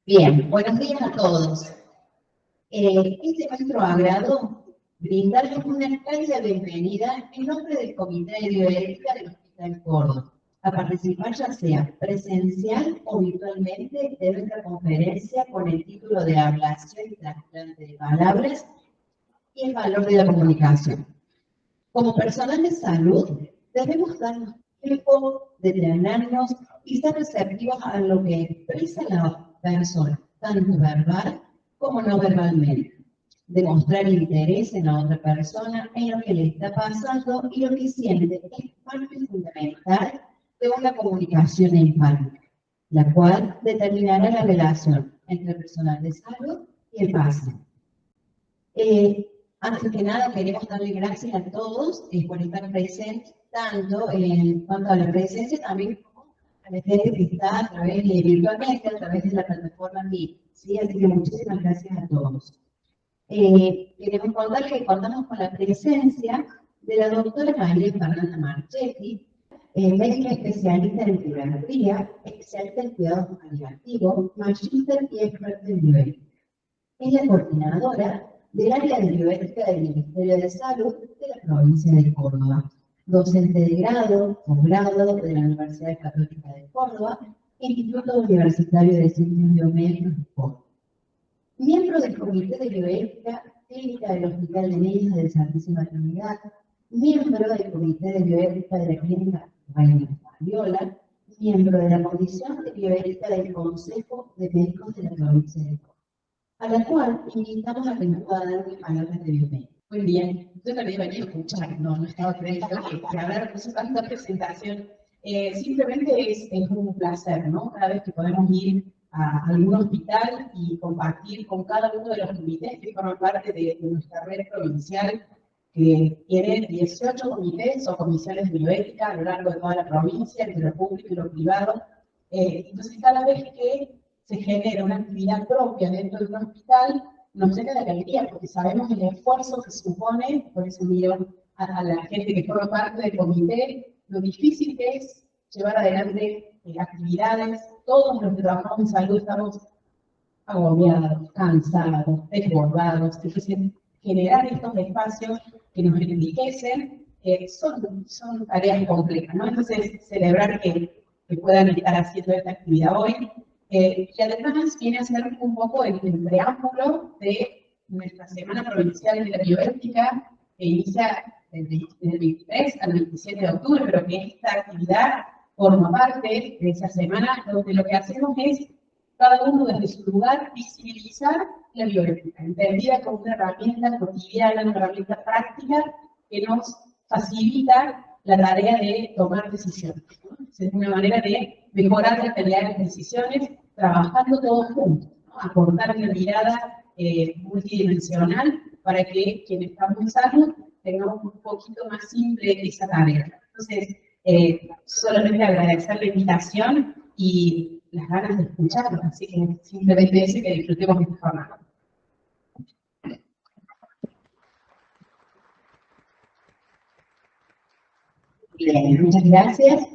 Bien, buenos días a todos. Es de nuestro agrado brindarles una cálida bienvenida en nombre del Comité de Bioética del Hospital Córdoba, a participar ya sea presencial o virtualmente de nuestra conferencia con el título de Ablación y trasplante de palabras y el valor de la comunicación. Como personal de salud, debemos darnos tiempo, detenernos y ser receptivos a lo que expresa la persona, tanto verbal como no verbalmente. Demostrar interés en la otra persona, en lo que le está pasando y lo que siente es parte fundamental de una comunicación empática, la cual determinará la relación entre el personal de salud y el paciente. Antes que nada, queremos darle gracias a todos por estar presentes, tanto en cuanto a la presencia, también como a la gente que está a través de virtualmente, a través de la plataforma Meet. ¿Sí? Así que muchísimas gracias a todos. Queremos contar que contamos con la presencia de la doctora María Fernanda Marchetti, médica especialista en pediatría, especialista en cuidados paliativos, magíster y experta en bioética. Es la coordinadora del área de bioética del Ministerio de Salud de la provincia de Córdoba, docente de grado, posgrado de la Universidad Católica de Córdoba, Instituto Universitario de Ciencias Biomédicas de Córdoba. Miembro del Comité de Bioética Clínica del Hospital de Niños de Santísima Trinidad, miembro del Comité de Bioética de la Clínica Reina Fabiola, miembro de la Comisión de Bioética del Consejo de Médicos de la provincia de Córdoba, a la cual invitamos a que nos pueda dar unas palabras de bienvenida. Muy bien, yo también venía a escuchar, no estaba creyendo que hablar por tanta presentación. Simplemente es un placer, ¿no? Cada vez que podemos ir a algún hospital y compartir con cada uno de los comités que forman parte de nuestra red provincial, que tiene 18 comités o comisiones de bioética a lo largo de toda la provincia, entre lo público y lo privado. Entonces, cada vez que se genera una actividad propia dentro de un hospital, nos llena de alegría, porque sabemos el esfuerzo que supone, por eso miro a la gente que forma parte del comité, lo difícil que es llevar adelante actividades. Todos los que trabajamos en salud estamos agobiados, cansados, desbordados. Entonces, generar estos espacios que nos enriquecen son tareas complejas, ¿no? Entonces, celebrar que puedan estar haciendo esta actividad hoy. Y además viene a ser un poco el preámbulo de nuestra Semana Provincial de la Bioética, que inicia del 23 al 27 de octubre, pero que esta actividad forma parte de esa semana, donde lo que hacemos es, cada uno desde su lugar, visibilizar la bioética, entendida como una herramienta cotidiana, una herramienta práctica que nos facilita la tarea de tomar decisiones, ¿no? Es una manera de mejorar la calidad de las decisiones, trabajando todos juntos, ¿no? Aportar una mirada multidimensional para que quienes estamos en salud tengamos un poquito más simple esa tarea. Entonces, solamente agradecer la invitación y las ganas de escucharlos, así que simplemente ese que disfrutemos de esta jornada. Bien, muchas gracias.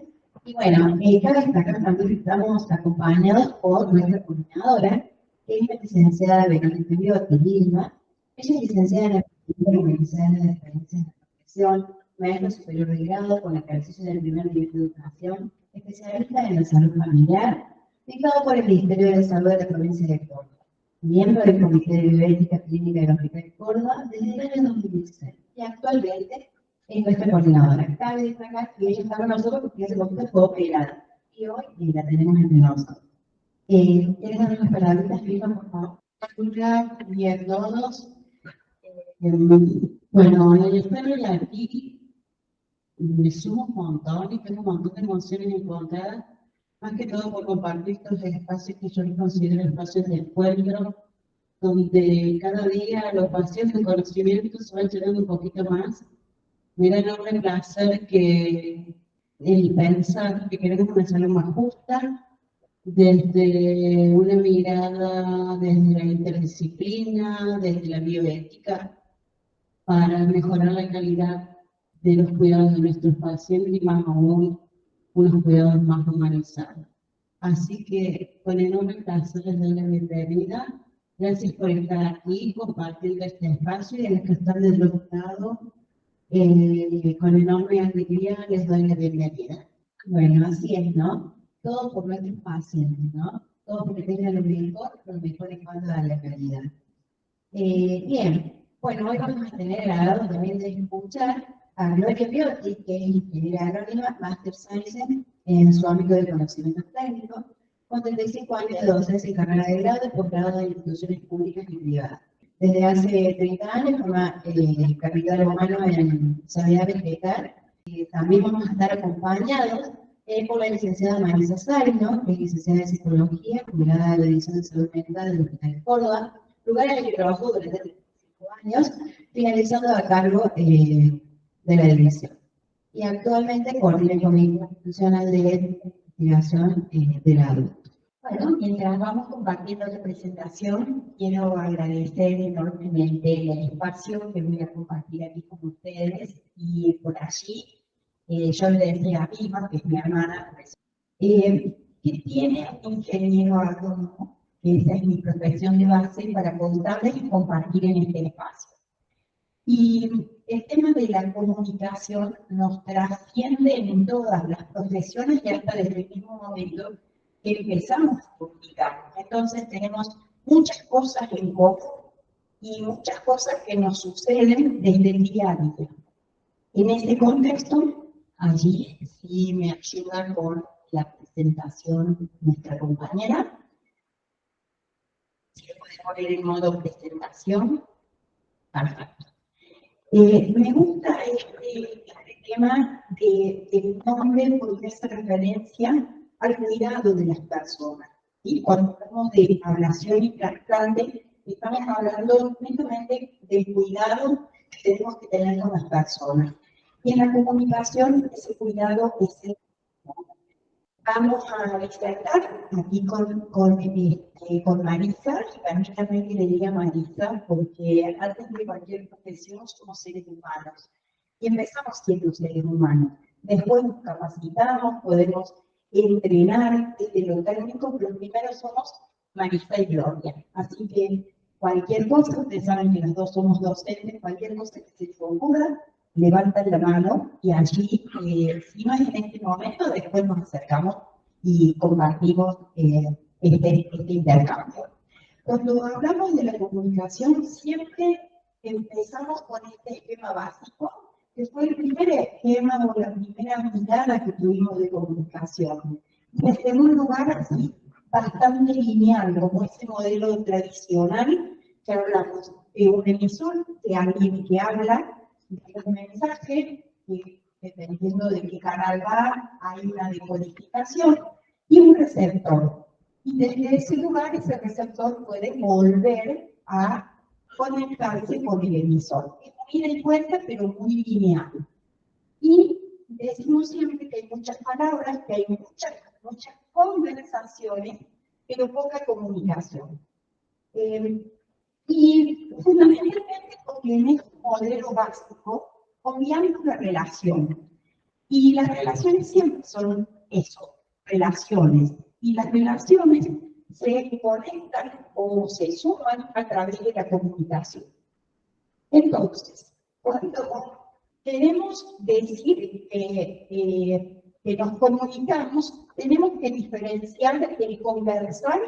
Y bueno, cabe destacar también que estamos acompañados por nuestra coordinadora, que es la licenciada Verónica Biotti Lima. Ella es licenciada en Administración de Experiencia en la Profesión, maestra superior de grado con ejercicio del primer nivel de educación, especialista en la salud familiar, dictado por el Ministerio de Salud de la provincia de Córdoba, miembro del Comité de Bioética Clínica del Hospital de Córdoba desde el año 2016 y actualmente es nuestra coordinadora. Cabe destacar que ella está con nosotros porque hace poquito fue operada y hoy la tenemos entre nosotros. ¿Quieres dar unas palabras, Lima, por favor? Hola, bien a todos. Bueno, el estar aquí me sumo un montón y tengo un montón de emociones encontradas, más que todo por compartir estos espacios que yo considero espacios de encuentro, donde cada día los vacíos de conocimiento se van llenando un poquito más. Me da enorme placer que el pensar que queremos una salud más justa, desde una mirada, desde la interdisciplina, desde la bioética, para mejorar la calidad de los cuidados de nuestros pacientes y más aún unos cuidados más humanizados. Así que con enorme placer les doy la bienvenida. Gracias por estar aquí compartiendo este espacio y a los que están del otro lado, con enorme alegría les doy la bienvenida. Bueno, así es, ¿no? Todo por nuestros pacientes, ¿no? Todo porque tengan lo mejor en cuanto a la calidad. Bien, bueno, hoy vamos a tener el agrado también de escuchar a Gloria Biotti, que es ingeniera agrónoma, Master Science en su ámbito de conocimientos técnicos, con 35 años de docencia en carrera de grado y posgrado en instituciones públicas y privadas. Desde hace 30 años forma capital humano en sanidad vegetal. También vamos a estar acompañados por la licenciada Marisa Sarino, que es licenciada en psicología, jubilada de la División de Salud Mental del Hospital de Córdoba, lugar en el que trabajó durante 35 años, finalizando a cargo de la división. Y actualmente coordina el Comité Institucional de Investigación del Adulto. Bueno, mientras vamos compartiendo la presentación, quiero agradecer enormemente el espacio que voy a compartir aquí con ustedes y por allí yo le decía a Vilma, que es mi hermana, ¿qué tiene un ingeniero agrónomo? Esa es mi profesión de base para contarles y compartir en este espacio. Y el tema de la comunicación nos trasciende en todas las profesiones y hasta desde el mismo momento que empezamos a comunicar. Entonces tenemos muchas cosas en común y muchas cosas que nos suceden desde el día a día. En este contexto, allí sí me ayuda con la presentación nuestra compañera. Si lo pueden poner en modo presentación. Perfecto. Me gusta este tema del nombre porque hace referencia al cuidado de las personas. Y cuando hablamos de ablación implantante, estamos hablando únicamente del cuidado que tenemos que tener con las personas. Y en la comunicación, ese cuidado es el mismo. Vamos a disertar aquí con Marisa, y permítanme que le diga Marisa, porque antes de cualquier profesión somos seres humanos. Y empezamos siendo seres humanos. Después nos capacitamos, podemos entrenar desde lo técnico, pero primero somos Marisa y Gloria. Así que cualquier cosa, ustedes saben que los dos somos docentes, cualquier cosa que se les ocurra, levantan la mano y allí, si no es en este momento, después nos acercamos y compartimos este intercambio. Cuando hablamos de la comunicación, siempre empezamos con este esquema básico, que fue el primer esquema o la primera mirada que tuvimos de comunicación. Y en un lugar así, bastante lineal, como ese modelo tradicional que hablamos de un emisor, de alguien que habla, de un mensaje, que dependiendo de qué canal va, hay una decodificación, y un receptor. Y desde ese lugar, ese receptor puede volver a conectarse con el emisor. Es muy de cuenta, pero muy lineal. Y decimos siempre que hay muchas palabras, que hay muchas conversaciones, pero poca comunicación. Y fundamentalmente porque en este modelo básico obviamos la relación. Y las relaciones siempre son eso, relaciones. Y las relaciones se conectan o se suman a través de la comunicación. Entonces, cuando queremos decir que nos comunicamos, tenemos que diferenciar el conversar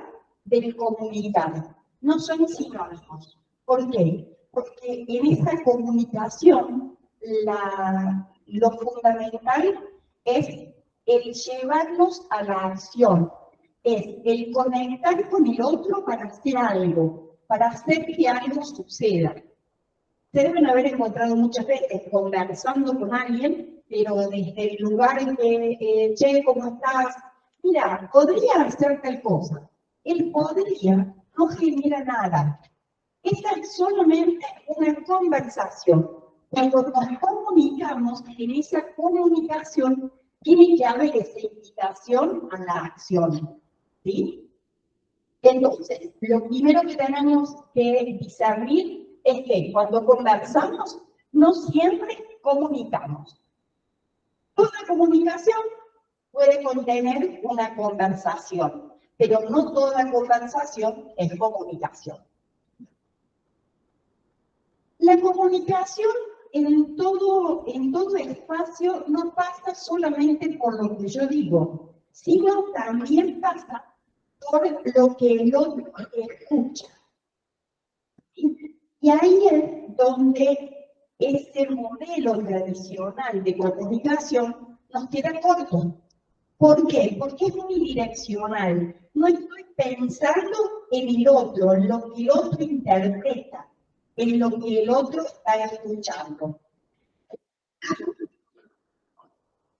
del comunicar. No son sinónimos. ¿Por qué? Porque en esa comunicación lo fundamental es el llevarnos a la acción, es el conectar con el otro para hacer algo, para hacer que algo suceda. Se deben haber encontrado muchas veces conversando con alguien, pero desde el lugar en que, che, ¿cómo estás? Mira, podría hacer tal cosa. El podría no genera nada. Esa es solamente una conversación. Cuando nos comunicamos, en esa comunicación tiene que haber esa invitación a la acción. ¿Sí? Entonces, lo primero que tenemos que discernir es que cuando conversamos, no siempre comunicamos. Toda comunicación puede contener una conversación, pero no toda conversación es comunicación. La comunicación en todo espacio no pasa solamente por lo que yo digo, sino también pasa por lo que el otro escucha. Y ahí es donde ese modelo tradicional de comunicación nos queda corto. ¿Por qué? Porque es unidireccional. No estoy pensando en el otro, en lo que el otro interpreta, en lo que el otro está escuchando.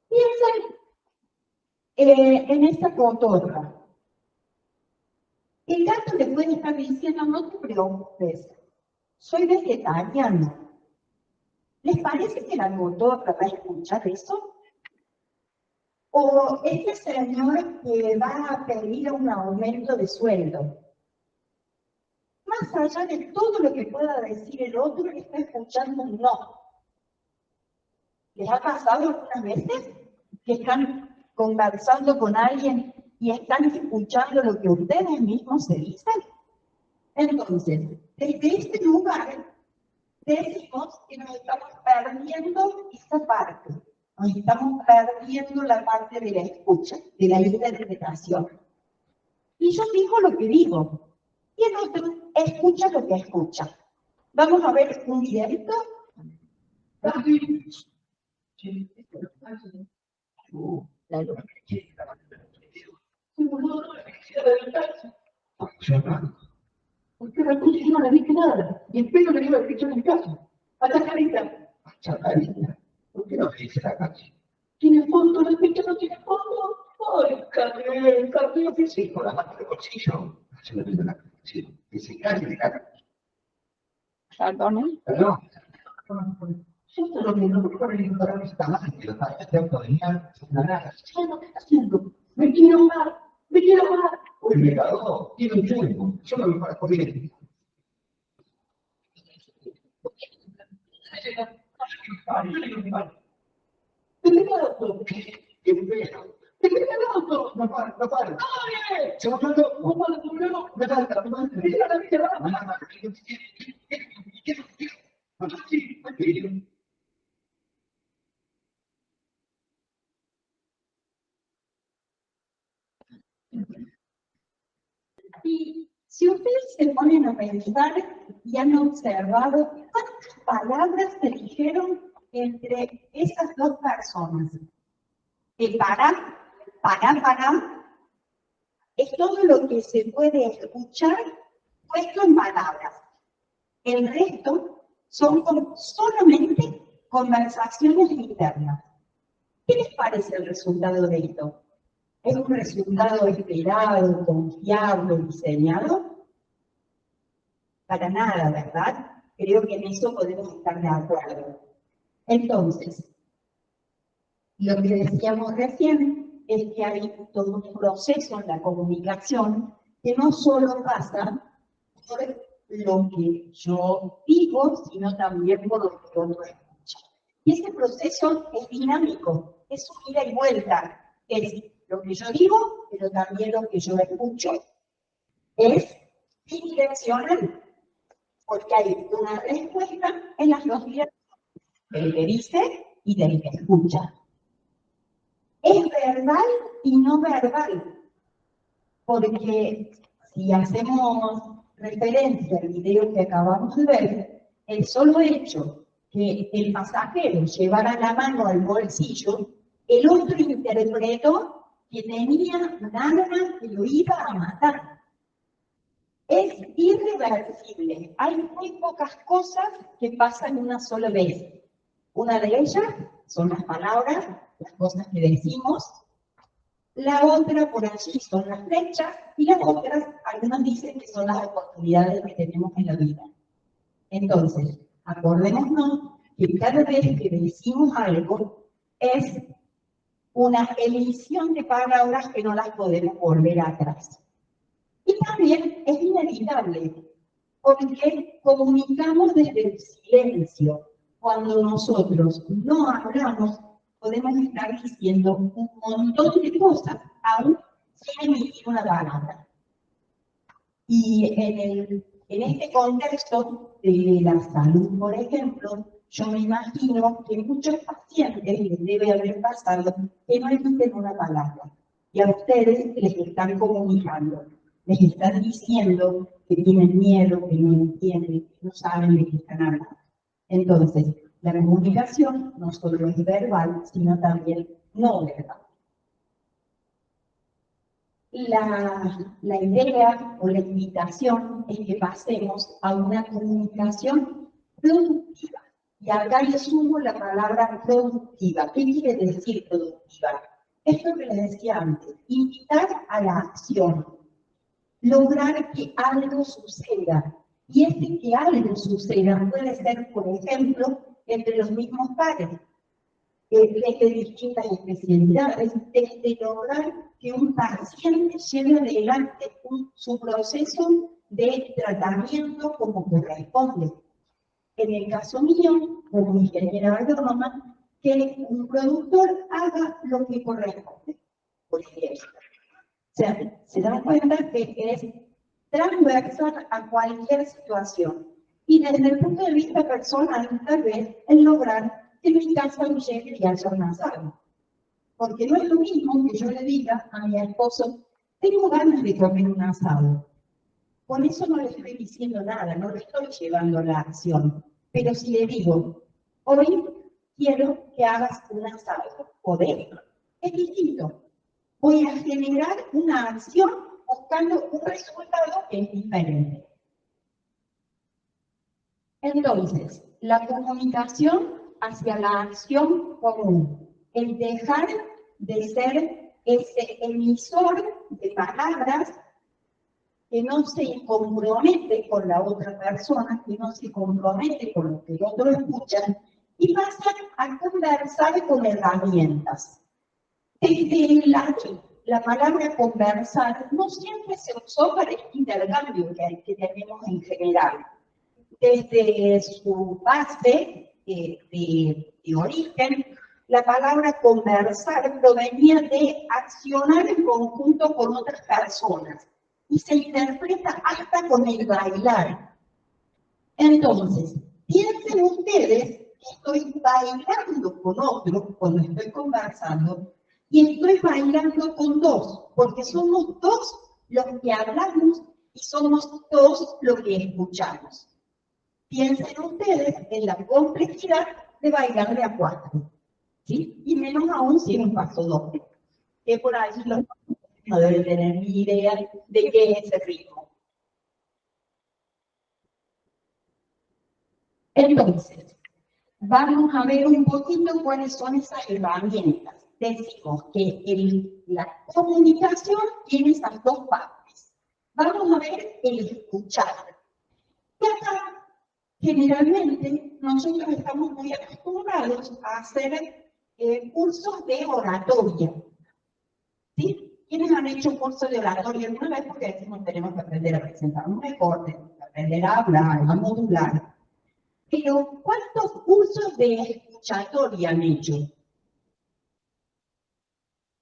Piensen en esta cotorra. El gato le puede estar diciendo, no te preocupes, soy vegetariano. ¿Les parece que la cotorra va a escuchar eso? O este señor que va a pedir un aumento de sueldo. Más allá de todo lo que pueda decir el otro, está escuchando un no. ¿Les ha pasado algunas veces que están conversando con alguien y están escuchando lo que ustedes mismos se dicen? Entonces, desde este lugar, decimos que nos estamos perdiendo esa parte. Nos estamos perdiendo la parte de la escucha, de la interpretación. Y yo digo lo que digo, y el otro escucha lo que escucha. Vamos a ver un videito. ¿Por qué la escuché? Yo no le dije nada. Y espero que le iba a escuchar en casa. A la carita. Chacarita. ¿Por qué no le dice la canción? ¿Tiene fondo? ¿La ficha no tiene fondo? ¡Ay, Carmen, que sí, con la mano de bolsillo. Se le olvidó la canción. Que se calle de cara. ¿Perdón? Perdón. Yo esto lo que no recuerdo es para mí está mal, que los padres de autonomía son una nada. ¿Qué está haciendo? Me quiero más, me quiero más. Uy, me cagó, tiene un tiempo. Yo me voy para corriente. No para, no para. ¿Se va todo? No para, no para, Y si ustedes se ponen a pensar y han observado cuántas palabras se dijeron entre esas dos personas. El para, es todo lo que se puede escuchar puesto en palabras. El resto son solamente conversaciones internas. ¿Qué les parece el resultado de esto? ¿Es un resultado esperado, confiable, diseñado? Para nada, ¿verdad? Creo que en eso podemos estar de acuerdo. Entonces, lo que decíamos recién es que hay todo un proceso en la comunicación que no solo pasa por lo que yo digo, sino también por lo que otro escucha. Y ese proceso es dinámico, es un ida y vuelta. Es lo que yo digo, pero también lo que yo escucho. Es bidireccional, porque hay una respuesta en las dos direcciones, del que dice y del que escucha. Es verbal y no verbal, porque si hacemos referencia al video que acabamos de ver, el solo hecho que el pasajero llevara la mano al bolsillo, el otro interpretó que tenía un arma que lo iba a matar. Es irreversible. Hay muy pocas cosas que pasan una sola vez. Una de ellas son las palabras, las cosas que decimos. La otra por allí son las flechas y las otras, algunos dicen que son las oportunidades que tenemos en la vida. Entonces, acordémonos que cada vez que decimos algo es una emisión de palabras que no las podemos volver atrás. Y también es inevitable, porque comunicamos desde el silencio. Cuando nosotros no hablamos, podemos estar diciendo un montón de cosas, aún sin emitir una palabra. Y en este contexto de la salud, por ejemplo, yo me imagino que muchos pacientes les debe haber pasado que no emiten una palabra. Y a ustedes les están comunicando, les están diciendo que tienen miedo, que no entienden, que no saben de qué están hablando. Entonces, la comunicación no solo es verbal, sino también no verbal. La idea o la invitación es que pasemos a una comunicación productiva. Y acá le sumo la palabra productiva. ¿Qué quiere decir productiva? Es lo que les decía antes, invitar a la acción, lograr que algo suceda. Y este que algo suceda puede ser, por ejemplo, entre los mismos pares, desde distintas especialidades, desde lograr que un paciente lleve adelante su proceso de tratamiento como corresponde. En el caso mío, como ingeniera agrónoma, que un productor haga lo que corresponde, por ejemplo. O sea, se dan cuenta que es transversal a cualquier situación. Y desde el punto de vista personal, tal vez, el lograr que mi casa me llegue y haya un asado. Porque no es lo mismo que yo le diga a mi esposo, tengo ganas de comer un asado. Con eso no le estoy diciendo nada, no le estoy llevando a la acción. Pero si le digo, hoy quiero que hagas un asado, podés, es distinto. Voy a generar una acción buscando un resultado que es diferente. Entonces, la comunicación hacia la acción común, el dejar de ser ese emisor de palabras que no se compromete con la otra persona, que no se compromete con lo que el otro escucha, y pasar a conversar con herramientas. Desde la palabra conversar no siempre se usó para este intercambio que tenemos en general. Desde su base de origen, la palabra conversar provenía de accionar en conjunto con otras personas y se interpreta hasta con el bailar. Entonces, piensen ustedes que estoy bailando con otro cuando estoy conversando y estoy bailando con dos, porque somos dos los que hablamos y somos dos los que escuchamos. Piensen ustedes en la complejidad de bailar de a cuatro, ¿sí? Y menos aún si es un paso doble, que por ahí los no deben tener ni idea de qué es ese ritmo. Entonces, vamos a ver un poquito cuáles son esas herramientas. Decimos que la comunicación tiene esas dos partes. Vamos a ver el escuchar. Y acá, generalmente, nosotros estamos muy acostumbrados a hacer cursos de oratoria. ¿Sí? ¿Quiénes han hecho un curso de oratoria alguna vez? Porque decimos tenemos que aprender a presentarnos mejor, tenemos que aprender a hablar, a modular. Pero, ¿cuántos cursos de escuchatoria han hecho?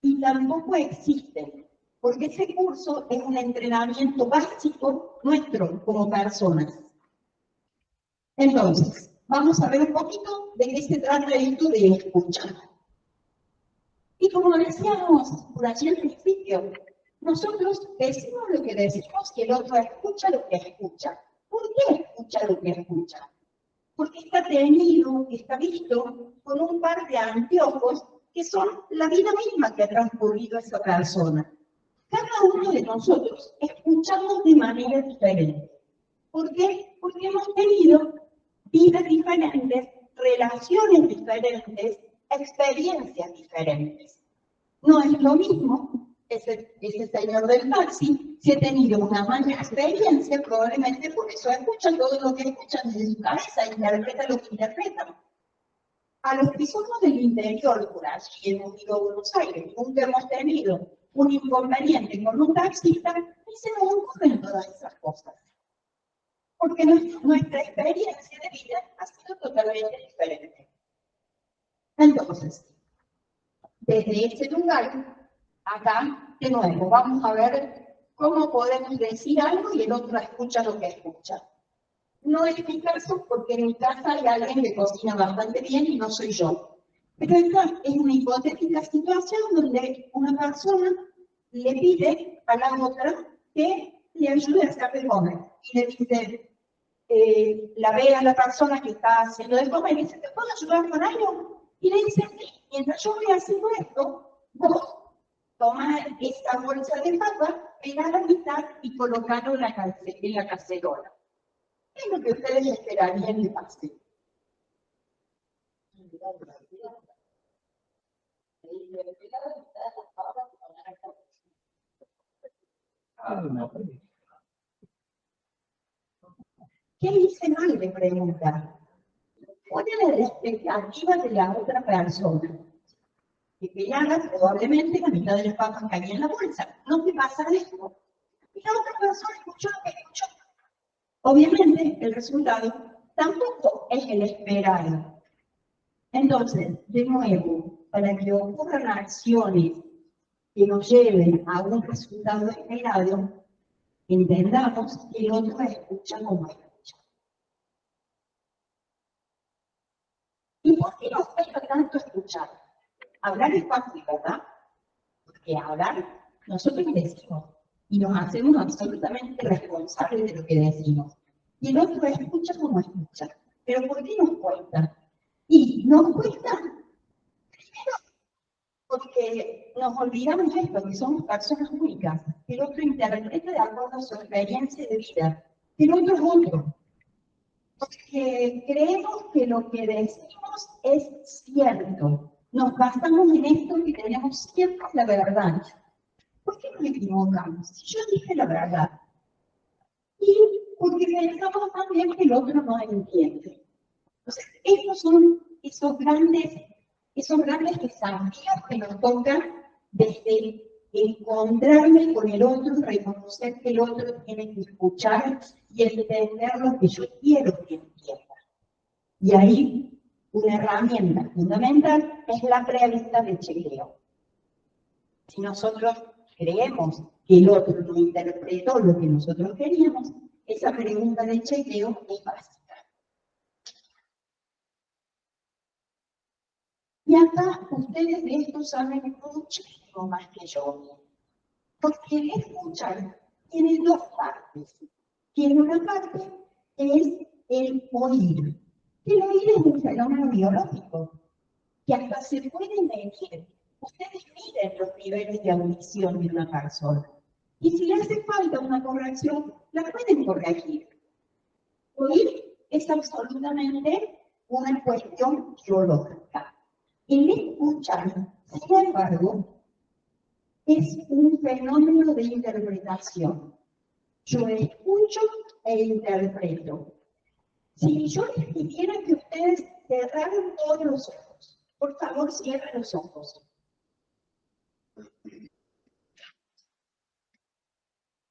Y tampoco existen, porque ese curso es un entrenamiento básico nuestro como personas. Entonces, vamos a ver un poquito de qué se trata esto de escuchar. Y como decíamos por allí al principio, nosotros decimos lo que decimos y el otro escucha lo que escucha. ¿Por qué escucha lo que escucha? Porque está tenido, está visto con un par de anteojos que son la vida misma que ha transcurrido esa persona. Cada uno de nosotros escuchamos de manera diferente. ¿Por qué? Porque hemos tenido vidas diferentes, relaciones diferentes, experiencias diferentes. No es lo mismo ese señor del taxi, si ha tenido una mala experiencia, probablemente por eso escucha todo lo que escucha desde su cabeza, interpreta lo que interpreta. A los que somos del interior, por allí hemos ido a Buenos Aires, nunca hemos tenido un inconveniente con un taxista, y se nos ocurren todas esas cosas. Porque nuestra experiencia de vida ha sido totalmente diferente. Entonces, Desde ese lugar, acá, de nuevo, vamos a ver cómo podemos decir algo y el otro escucha lo que escucha. No es mi caso, porque en mi casa hay alguien que cocina bastante bien y no soy yo. Pero esta es una hipotética situación donde una persona le pide a la otra que le ayude a hacer de comer. Y le dice, la ve a la persona que está haciendo de comer y dice, ¿te puedo ayudar con algo? Y le dice, sí, mientras yo voy haciendo esto, vos tomás esta bolsa de papa, pegá la mitad y colocalo en la cacerola. ¿Qué es lo que ustedes esperarían que pase? ¿Qué hice mal? Le pregunta. Ponle la expectativa de la otra persona. Que pegara probablemente la mitad de las papas caían en la bolsa. No te pasa esto. Y la otra persona escuchó lo que escuchó. Obviamente, el resultado tampoco es el esperado. Entonces, de nuevo, para que ocurran acciones que nos lleven a un resultado esperado, entendamos que el otro escucha como escucha. ¿Y por qué nos cuesta tanto escuchar? Hablar es fácil, ¿verdad? Porque hablar, nosotros decimos y nos hacemos absolutamente responsables de lo que decimos. Y el otro escucha como escucha. ¿Pero por qué nos cuesta? Y nos cuesta, primero, porque nos olvidamos de esto, que somos personas únicas, que el otro interpreta de acuerdo a su experiencia de vida, que el otro es otro. Porque creemos que lo que decimos es cierto. Nos basamos en esto y tenemos siempre la verdad. ¿Por qué nos equivocamos? Si yo dije la verdad. Y porque pensamos también que el otro no entiende. Entonces, estos son esos grandes desafíos que nos tocan desde encontrarme con el otro, reconocer que el otro tiene que escuchar y entender lo que yo quiero que entienda. Y ahí, una herramienta fundamental es la pregunta de chequeo. Si nosotros creemos que el otro no interpretó lo que nosotros queríamos, esa pregunta de chequeo es básica. Y acá ustedes de esto saben muchísimo más que yo. Porque el escuchar tiene dos partes. Tiene una parte que es el oír. El oír es un fenómeno biológico que hasta se puede medir. Ustedes miden los niveles de audición de una persona. Y si le hace falta una corrección, la pueden corregir. Oír es absolutamente una cuestión biológica. El escuchar, sin embargo, es un fenómeno de interpretación. Yo escucho e interpreto. Si yo les pidiera que ustedes cerraran todos los ojos, por favor, cierren los ojos.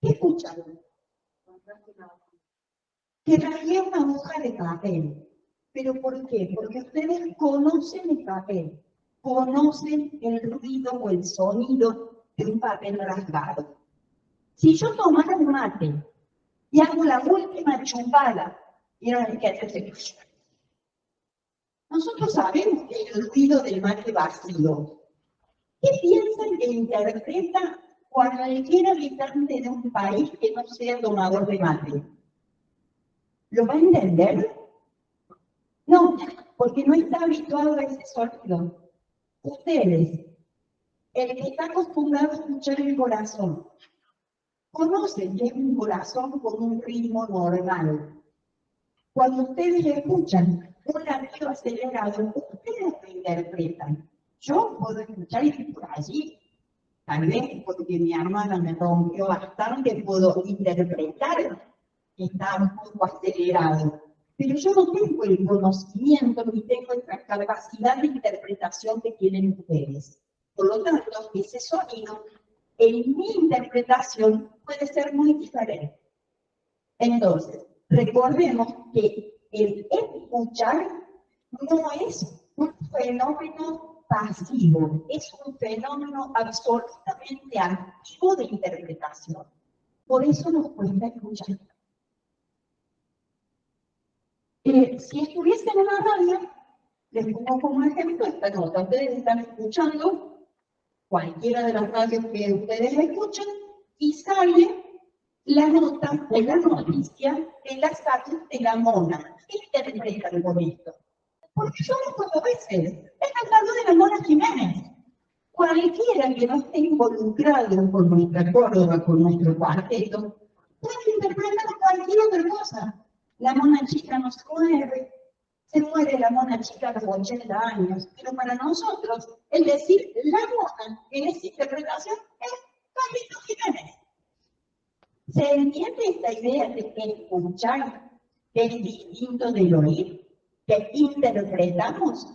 ¿Qué escucharon? Que traía una hoja de papel. ¿Pero por qué? Porque ustedes conocen el papel, conocen el ruido o el sonido de un papel rasgado. Si yo tomara un mate y hago la última chupada, ¿vieron que hace? Nosotros sabemos que el ruido del mate vacío. ¿Qué piensan que interpreta cualquier habitante de un país que no sea tomador de mate? ¿Lo va a entender? No, porque no está habituado a ese sonido. Ustedes, el que está acostumbrado a escuchar el corazón, conocen que es un corazón con un ritmo normal. Cuando ustedes escuchan un latido acelerado, ustedes lo interpretan. Yo puedo escuchar y por allí, tal vez porque mi hermana me rompió bastante, puedo interpretar que está un poco acelerado. Pero yo no tengo el conocimiento ni tengo esa capacidad de interpretación que tienen ustedes. Por lo tanto, ese sonido, en mi interpretación, puede ser muy diferente. Entonces, recordemos que el escuchar no es un fenómeno pasivo, es un fenómeno absolutamente activo de interpretación. Por eso nos cuesta escuchar. Si estuviese en una radio, les pongo como ejemplo esta nota. Ustedes están escuchando cualquiera de las radios que ustedes escuchen y sale la nota o la noticia de la salud de la mona. ¿Qué interpretan con esto? Porque somos cordobeses. Es la salud de la Mona Jiménez. Cualquiera que no esté involucrado con nuestra Córdoba, con nuestro cuarteto, puede interpretar cualquier otra cosa. La mona chica no se muere la mona chica a los 80 años, pero para nosotros, el decir la mona en esa interpretación es Carlito Jiménez. ¿Se entiende esta idea de que escuchar es distinto del oír? ¿Que interpretamos?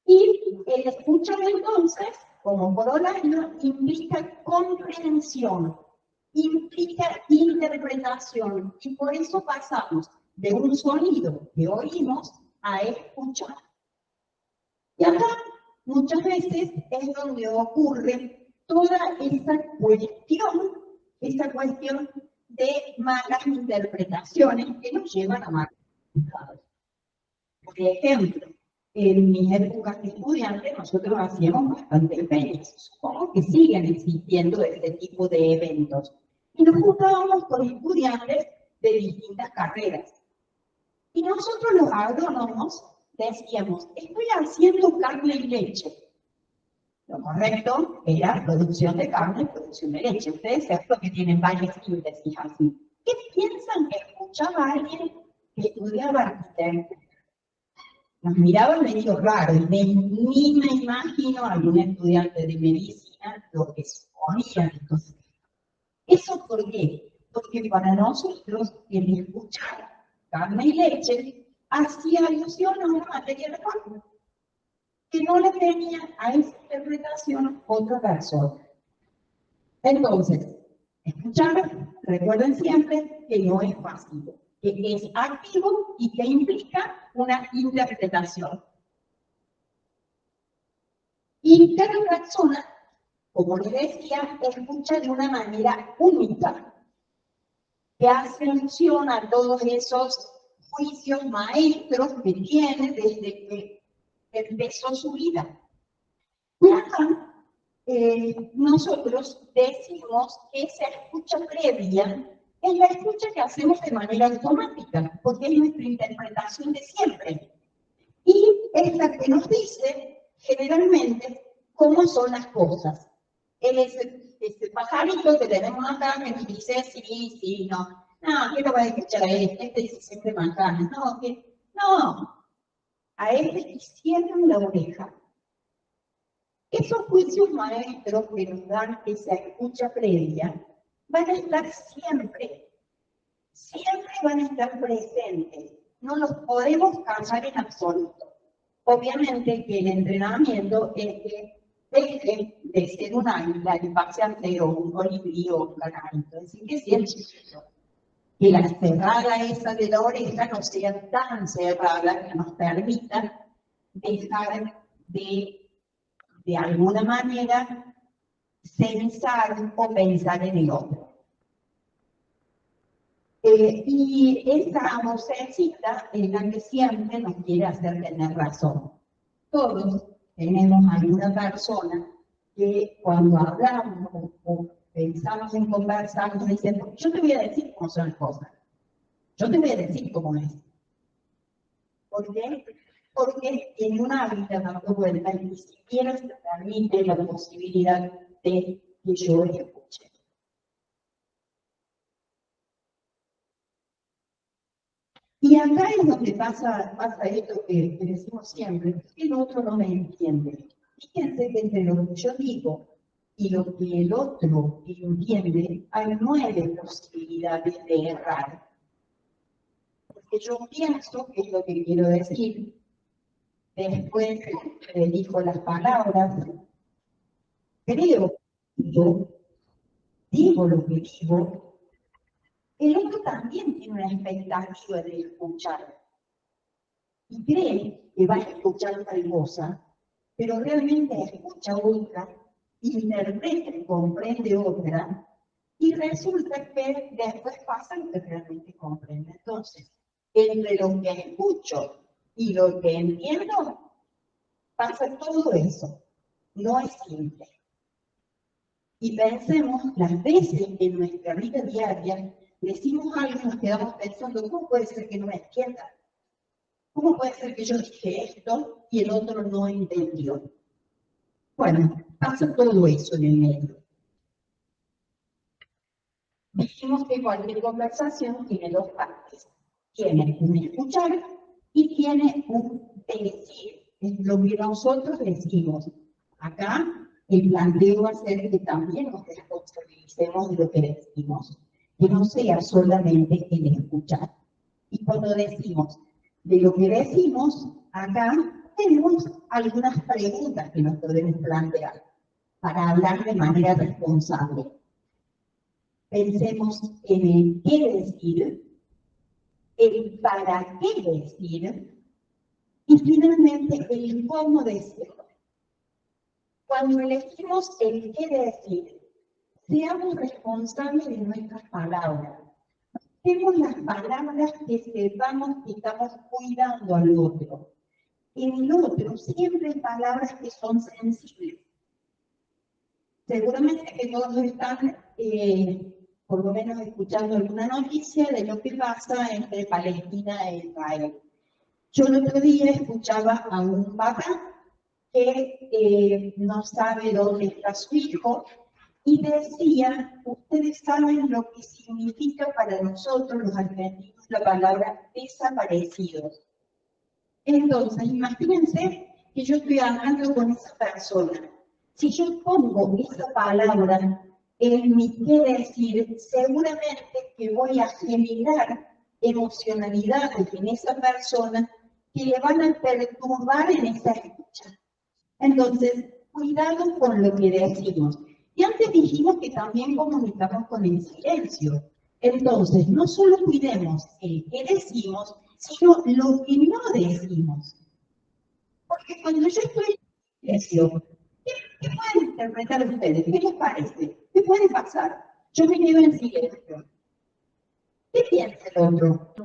Y el escuchar entonces, como corolario, implica comprensión, implica interpretación, y por eso pasamos de un sonido que oímos a escuchar. Y acá muchas veces es donde ocurre toda esa cuestión de malas interpretaciones que nos llevan a malos resultados. Por ejemplo, en mis épocas de estudiante, nosotros hacíamos bastante empeños. Supongo que siguen existiendo este tipo de eventos. Y nos juntábamos con estudiantes de distintas carreras. Y nosotros los agrónomos decíamos, estoy haciendo carne y leche. Lo correcto era producción de carne y producción de leche. Ustedes seguro que tienen varias síntesis así. ¿Qué piensan que escuchaba alguien que estudiaba arquitectura? Nos miraban medio raro y ni me imagino a algún estudiante de medicina lo que suponía. Entonces, ¿eso por qué? Porque para nosotros el escuchar carne y leche hacía alusión a una materia de carne que no le tenía a esa interpretación otra persona. Entonces, escuchar, recuerden siempre que no es pasivo, que es activo y que implica una interpretación. Y cada persona, como les decía, escucha de una manera única, que hace alusión a todos esos juicios maestros que tiene desde que empezó su vida. Y acá, nosotros decimos que esa escucha previa es la escucha que hacemos de manera automática, porque es nuestra interpretación de siempre. Y es la que nos dice, generalmente, cómo son las cosas. Ese pajarito que tenemos acá que nos dice sí, no. No, ¿qué lo va a escuchar a este? Este dice siempre manzanas. No, que no. A este le cierran la oreja. Esos juicios maestros que nos dan esa escucha previa van a estar siempre van a estar presentes. No los podemos cambiar en absoluto. Obviamente que el entrenamiento es que deje de ser un águila y pase a ser un colibrí o un canarito. Es decir, que sea el chiquito. Que la cerrada esa de la oreja no sea tan cerrada que nos permita dejar de alguna manera censar o pensar en el otro. Y esa vocecita es la que siempre nos quiere hacer tener razón. Todos tenemos alguna persona que cuando hablamos o pensamos en conversar nos dicen, yo te voy a decir cómo son las cosas. Yo te voy a decir cómo es. ¿Por qué? Porque en un hábitat dando vuelta ni siquiera se permite la posibilidad de que yo escuche. Y acá es donde pasa esto que decimos siempre, que el otro no me entiende. Fíjense que entre lo que yo digo y lo que el otro entiende, hay 9 posibilidades de errar. Porque yo pienso que es lo que quiero decir, después elijo las palabras, creo que digo lo que digo. El otro también tiene una expectativa de escuchar. y cree que va a escuchar tal cosa, pero realmente escucha otra, interpreta y comprende otra, y resulta que después pasa lo que realmente comprende. Entonces, entre lo que escucho y lo que entiendo, pasa todo eso. No es simple. Y pensemos las veces en nuestra vida diaria, decimos algo y nos quedamos pensando, ¿cómo puede ser que no me entienda? ¿Cómo puede ser que yo dije esto y el otro no entendió? Bueno, pasa todo eso en el medio. Dijimos que cualquier conversación tiene dos partes. Tiene un escuchar y tiene un decir. Es lo que nosotros decimos. Acá el planteo va a ser que también nos responsabilicemos de lo que decimos. Que no sea solamente el escuchar. Y cuando decimos de lo que decimos, acá tenemos algunas preguntas que nos podemos plantear para hablar de manera responsable. Pensemos en el qué decir, el para qué decir y finalmente el cómo decirlo. Cuando elegimos el qué decir, seamos responsables de nuestras palabras. Tenemos las palabras que sepamos que estamos cuidando al otro. En el otro siempre hay palabras que son sensibles. Seguramente que todos están por lo menos escuchando alguna noticia de lo que pasa entre Palestina e Israel. Yo el otro día escuchaba a un papá que no sabe dónde está su hijo y decía, ustedes saben lo que significa para nosotros los argentinos la palabra desaparecidos. Entonces, imagínense que yo estoy hablando con esa persona. Si yo pongo esa palabra en mi qué decir, seguramente que voy a generar emocionalidades en esa persona que le van a perturbar en esa escucha. Entonces, cuidado con lo que decimos. Y antes dijimos que también comunicamos con el silencio. Entonces, no solo cuidemos el que decimos, sino lo que no decimos. Porque cuando yo estoy en silencio, ¿qué pueden interpretar ustedes? ¿Qué les parece? ¿Qué puede pasar? Yo me quedo en silencio. ¿Qué piensa el otro?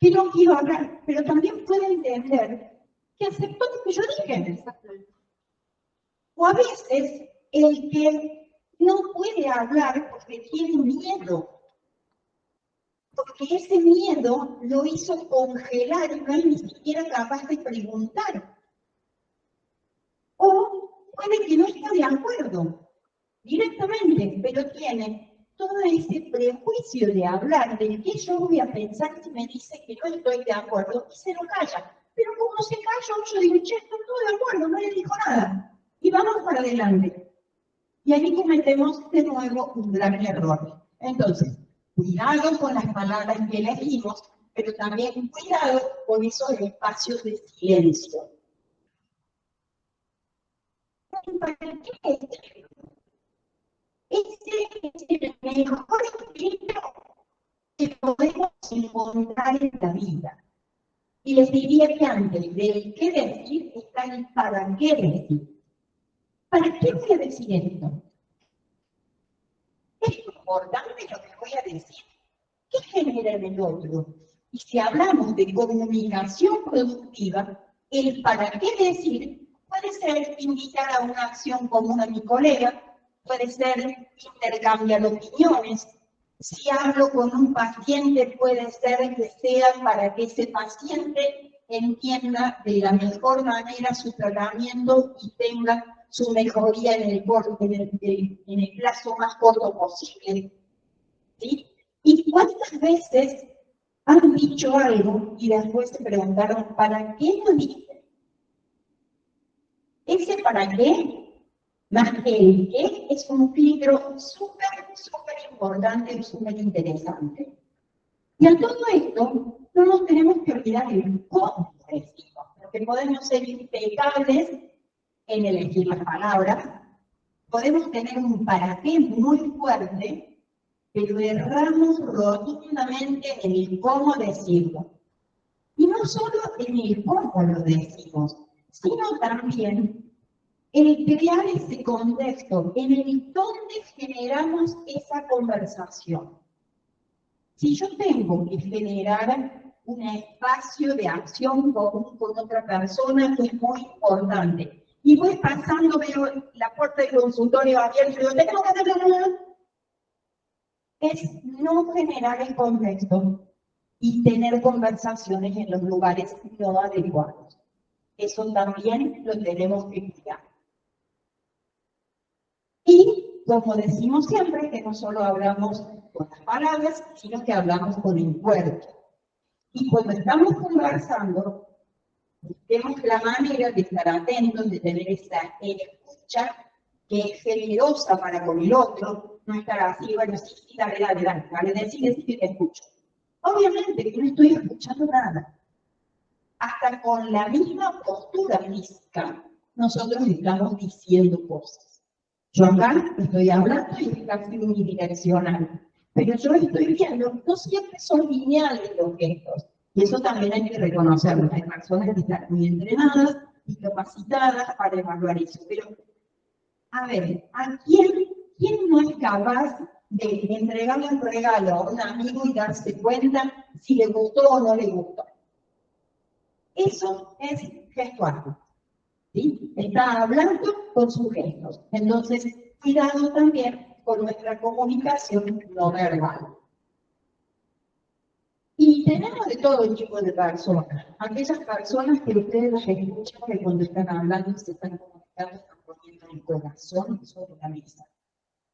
Que no quiero hablar, pero también puede entender que aceptó lo que yo dije. O a veces, el que no puede hablar porque tiene miedo, porque ese miedo lo hizo congelar y no es ni siquiera capaz de preguntar. O puede que no esté de acuerdo directamente, pero tiene todo ese prejuicio de hablar, del que yo voy a pensar si me dice que no estoy de acuerdo, y se lo calla. Pero como se calla, yo digo, che, estoy todo de acuerdo, no le dijo nada. Y vamos para adelante. Y ahí cometemos de nuevo un gran error. Entonces, cuidado con las palabras que elegimos, pero también cuidado con esos espacios de silencio. ¿Para qué? Ese es el mejor equilibrio que podemos encontrar en la vida. Y les diría que antes del qué decir está el para qué decir. ¿Para qué voy a decir esto? Es importante lo que voy a decir. ¿Qué genera en el otro? Y si hablamos de comunicación productiva, el para qué decir puede ser invitar a una acción común a mi colega, puede ser intercambiar opiniones. Si hablo con un paciente, puede ser que sea para que ese paciente entienda de la mejor manera su tratamiento y tenga su mejoría en el plazo más corto posible. ¿Sí? ¿Y cuántas veces han dicho algo y después se preguntaron, ¿para qué lo dije? Ese para qué, más que el qué, es un filtro súper importante y súper interesante. Y a todo esto, no nos tenemos que olvidar el cómo decimos, porque podemos ser impecables en elegir las palabras, podemos tener un para qué muy fuerte, pero erramos rotundamente en el cómo decirlo. Y no solo en el cómo lo decimos, sino también el crear ese contexto en el donde generamos esa conversación. Si yo tengo que generar un espacio de acción con otra persona que es muy importante, y voy pasando, veo la puerta del consultorio abierta y digo, tengo que hacer es no generar el contexto y tener conversaciones en los lugares no adecuados. Eso también lo tenemos que cuidar. Y, como decimos siempre, que no solo hablamos con las palabras, sino que hablamos con el cuerpo. Y cuando estamos conversando, tenemos la manera de estar atentos, de tener esa escucha que es generosa para con el otro, no estar así, bueno, sí, dale, decir que te escucho. Obviamente que no estoy escuchando nada. Hasta con la misma postura física, nosotros estamos diciendo cosas. Yo acá estoy hablando y es casi unidireccional, pero yo estoy viendo, no siempre son lineales los gestos. Y eso también hay que reconocerlo. Hay personas que están muy entrenadas y capacitadas para evaluar eso. Pero, a ver, ¿a quién no es capaz de entregarle un regalo a un amigo y darse cuenta si le gustó o no le gustó? Eso es gestual. ¿Sí? Está hablando con sus gestos. Entonces, cuidado también con nuestra comunicación no verbal. Y tenemos de todo tipo de personas. Aquellas personas que ustedes las escuchan que cuando están hablando se están comunicando, están poniendo el corazón sobre la mesa.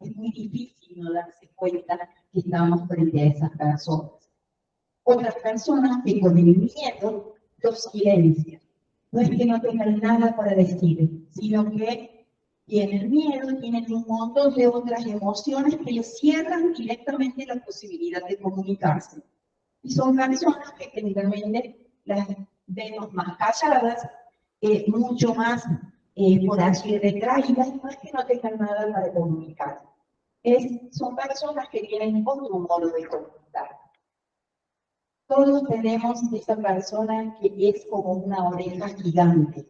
Es muy difícil no darse cuenta que estamos frente a esas personas. Otras personas que con el miedo los silencian. No es que no tengan nada para decir, sino que tienen miedo, tienen un montón de otras emociones que les cierran directamente la posibilidad de comunicarse. Y son personas que generalmente las vemos más calladas, mucho más por allí retraídas, no es que no tengan nada para comunicar. Son personas que tienen otro modo de comunicar. Todos tenemos esa persona que es como una oreja gigante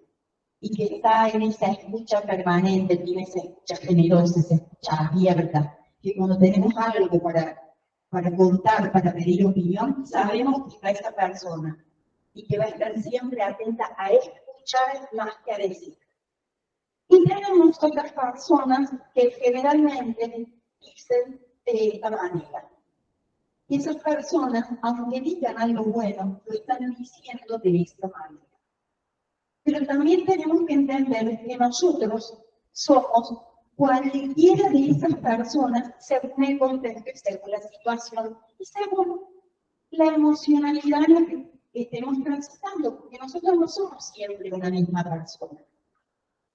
y que está en esa escucha permanente, tiene esa escucha generosa, esa escucha abierta, que cuando tenemos algo para contar, para pedir opinión, sabemos que está esa persona y que va a estar siempre atenta a escuchar más que a decir. Y tenemos otras personas que generalmente dicen de esta manera. Y esas personas, aunque digan algo bueno, lo están diciendo de esta manera. Pero también tenemos que entender que nosotros somos cualquiera de esas personas según el contexto, según la situación y según la emocionalidad en la que estemos transitando, porque nosotros no somos siempre una misma persona,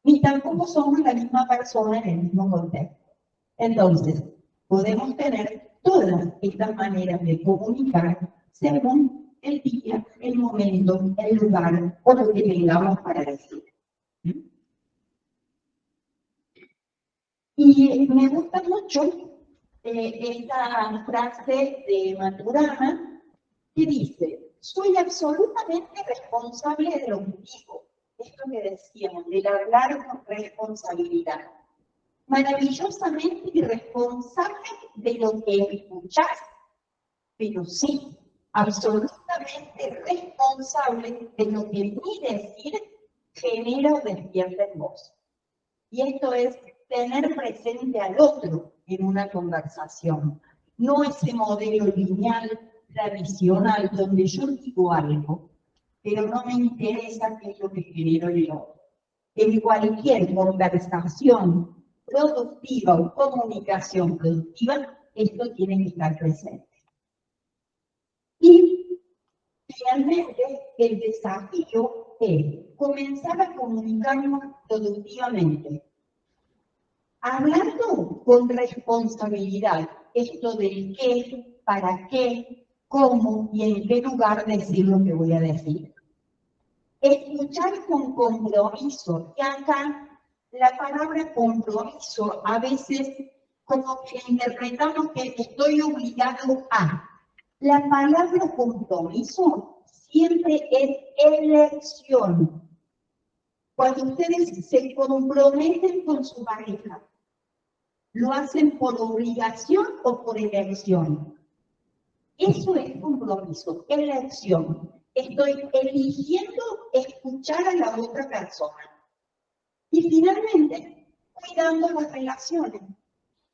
ni tampoco somos la misma persona en el mismo contexto. Entonces, podemos tener todas estas maneras de comunicar según el día, el momento, el lugar o lo que tengamos para decir. Y me gusta mucho esta frase de Maturana que dice: soy absolutamente responsable de lo que digo. Esto que decíamos, del hablar con responsabilidad. Maravillosamente irresponsable de lo que escuchás, pero sí, absolutamente responsable de lo que mi decir genera o despierta en vos. Y esto es tener presente al otro en una conversación, no ese modelo lineal, tradicional, donde yo digo algo, pero no me interesa qué es lo que genero el otro. En cualquier conversación productiva o comunicación productiva, esto tiene que estar presente. Y finalmente, el desafío es comenzar a comunicarnos productivamente, hablando con responsabilidad, esto del qué, para qué, cómo y en qué lugar decir lo que voy a decir. Escuchar con compromiso, y acá la palabra compromiso a veces como que interpretamos que estoy obligado a. La palabra compromiso siempre es elección. Cuando ustedes se comprometen con su pareja, ¿lo hacen por obligación o por elección? Eso es compromiso, elección. Estoy eligiendo escuchar a la otra persona. Y finalmente, cuidando las relaciones.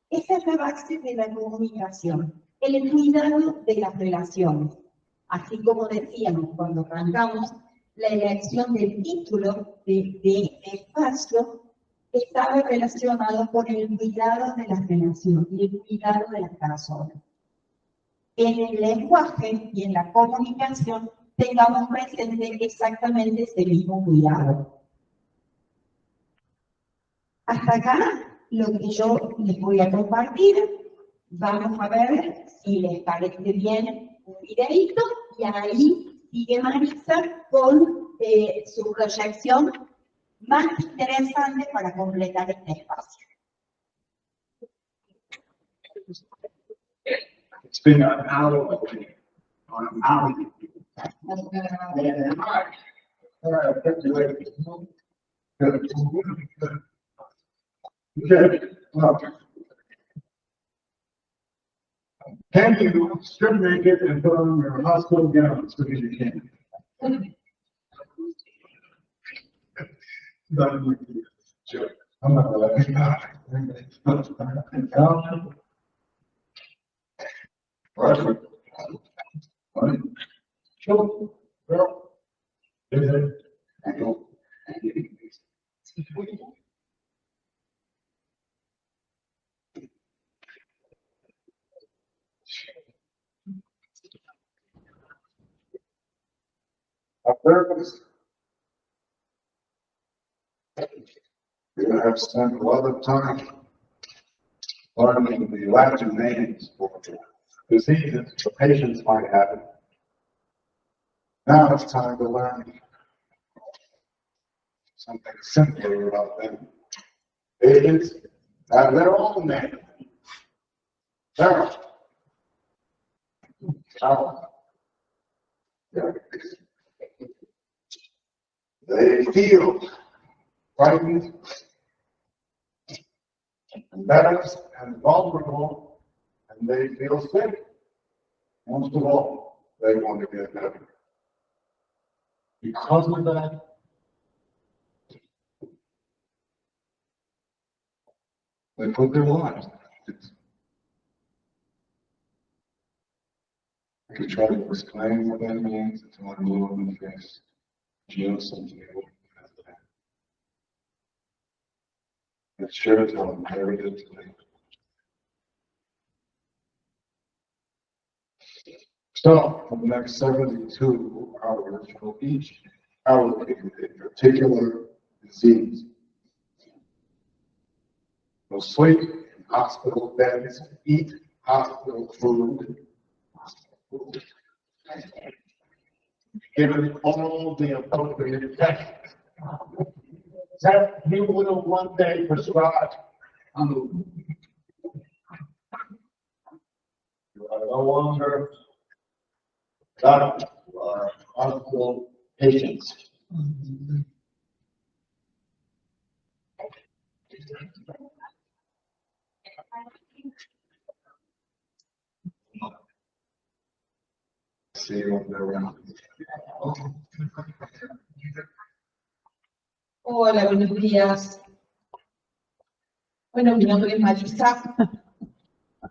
Esa es la base de la comunicación, el cuidado de las relaciones. Así como decíamos cuando arrancamos, la elección del título de este espacio estaba relacionado con el cuidado de las relaciones y el cuidado de las personas. En el lenguaje y en la comunicación tengamos presente exactamente ese mismo cuidado. Hasta acá lo que yo les voy a compartir. Vamos a ver si les parece bien un videito y ahí sigue Marisa con su proyección más interesante para completar este espacio. It's been an hour. An hour. All right, thank you, ladies. Good. Okay, well, can you strip naked and put on your hospital gowns because you can? Sure. I'm not gonna let you know. Right. Right. Sure. Girl. Is it? I don't. A therapist. You're gonna have to spend a lot of time learning the Latin names for diseases the patients might have. Now it's time to learn something simpler about them. Patients have their own name. Sarah. Sarah. They feel frightened, embarrassed, and vulnerable, and they feel sick. Most of all, they want to get better. Because of that, they put their lives. I could try to explain what that means until I'm blue in the face. Just something I wouldn't have that. Let's share it how I'm inherited today. So, for the next 72 hours, for each allocate a particular disease. You'll sleep in hospital beds, eat hospital food, given all the appropriate tests that you will one day prescribe. You are no longer doctors, you are hospital patients. See you around. Hola, buenos días. Bueno, mi nombre es Marisa.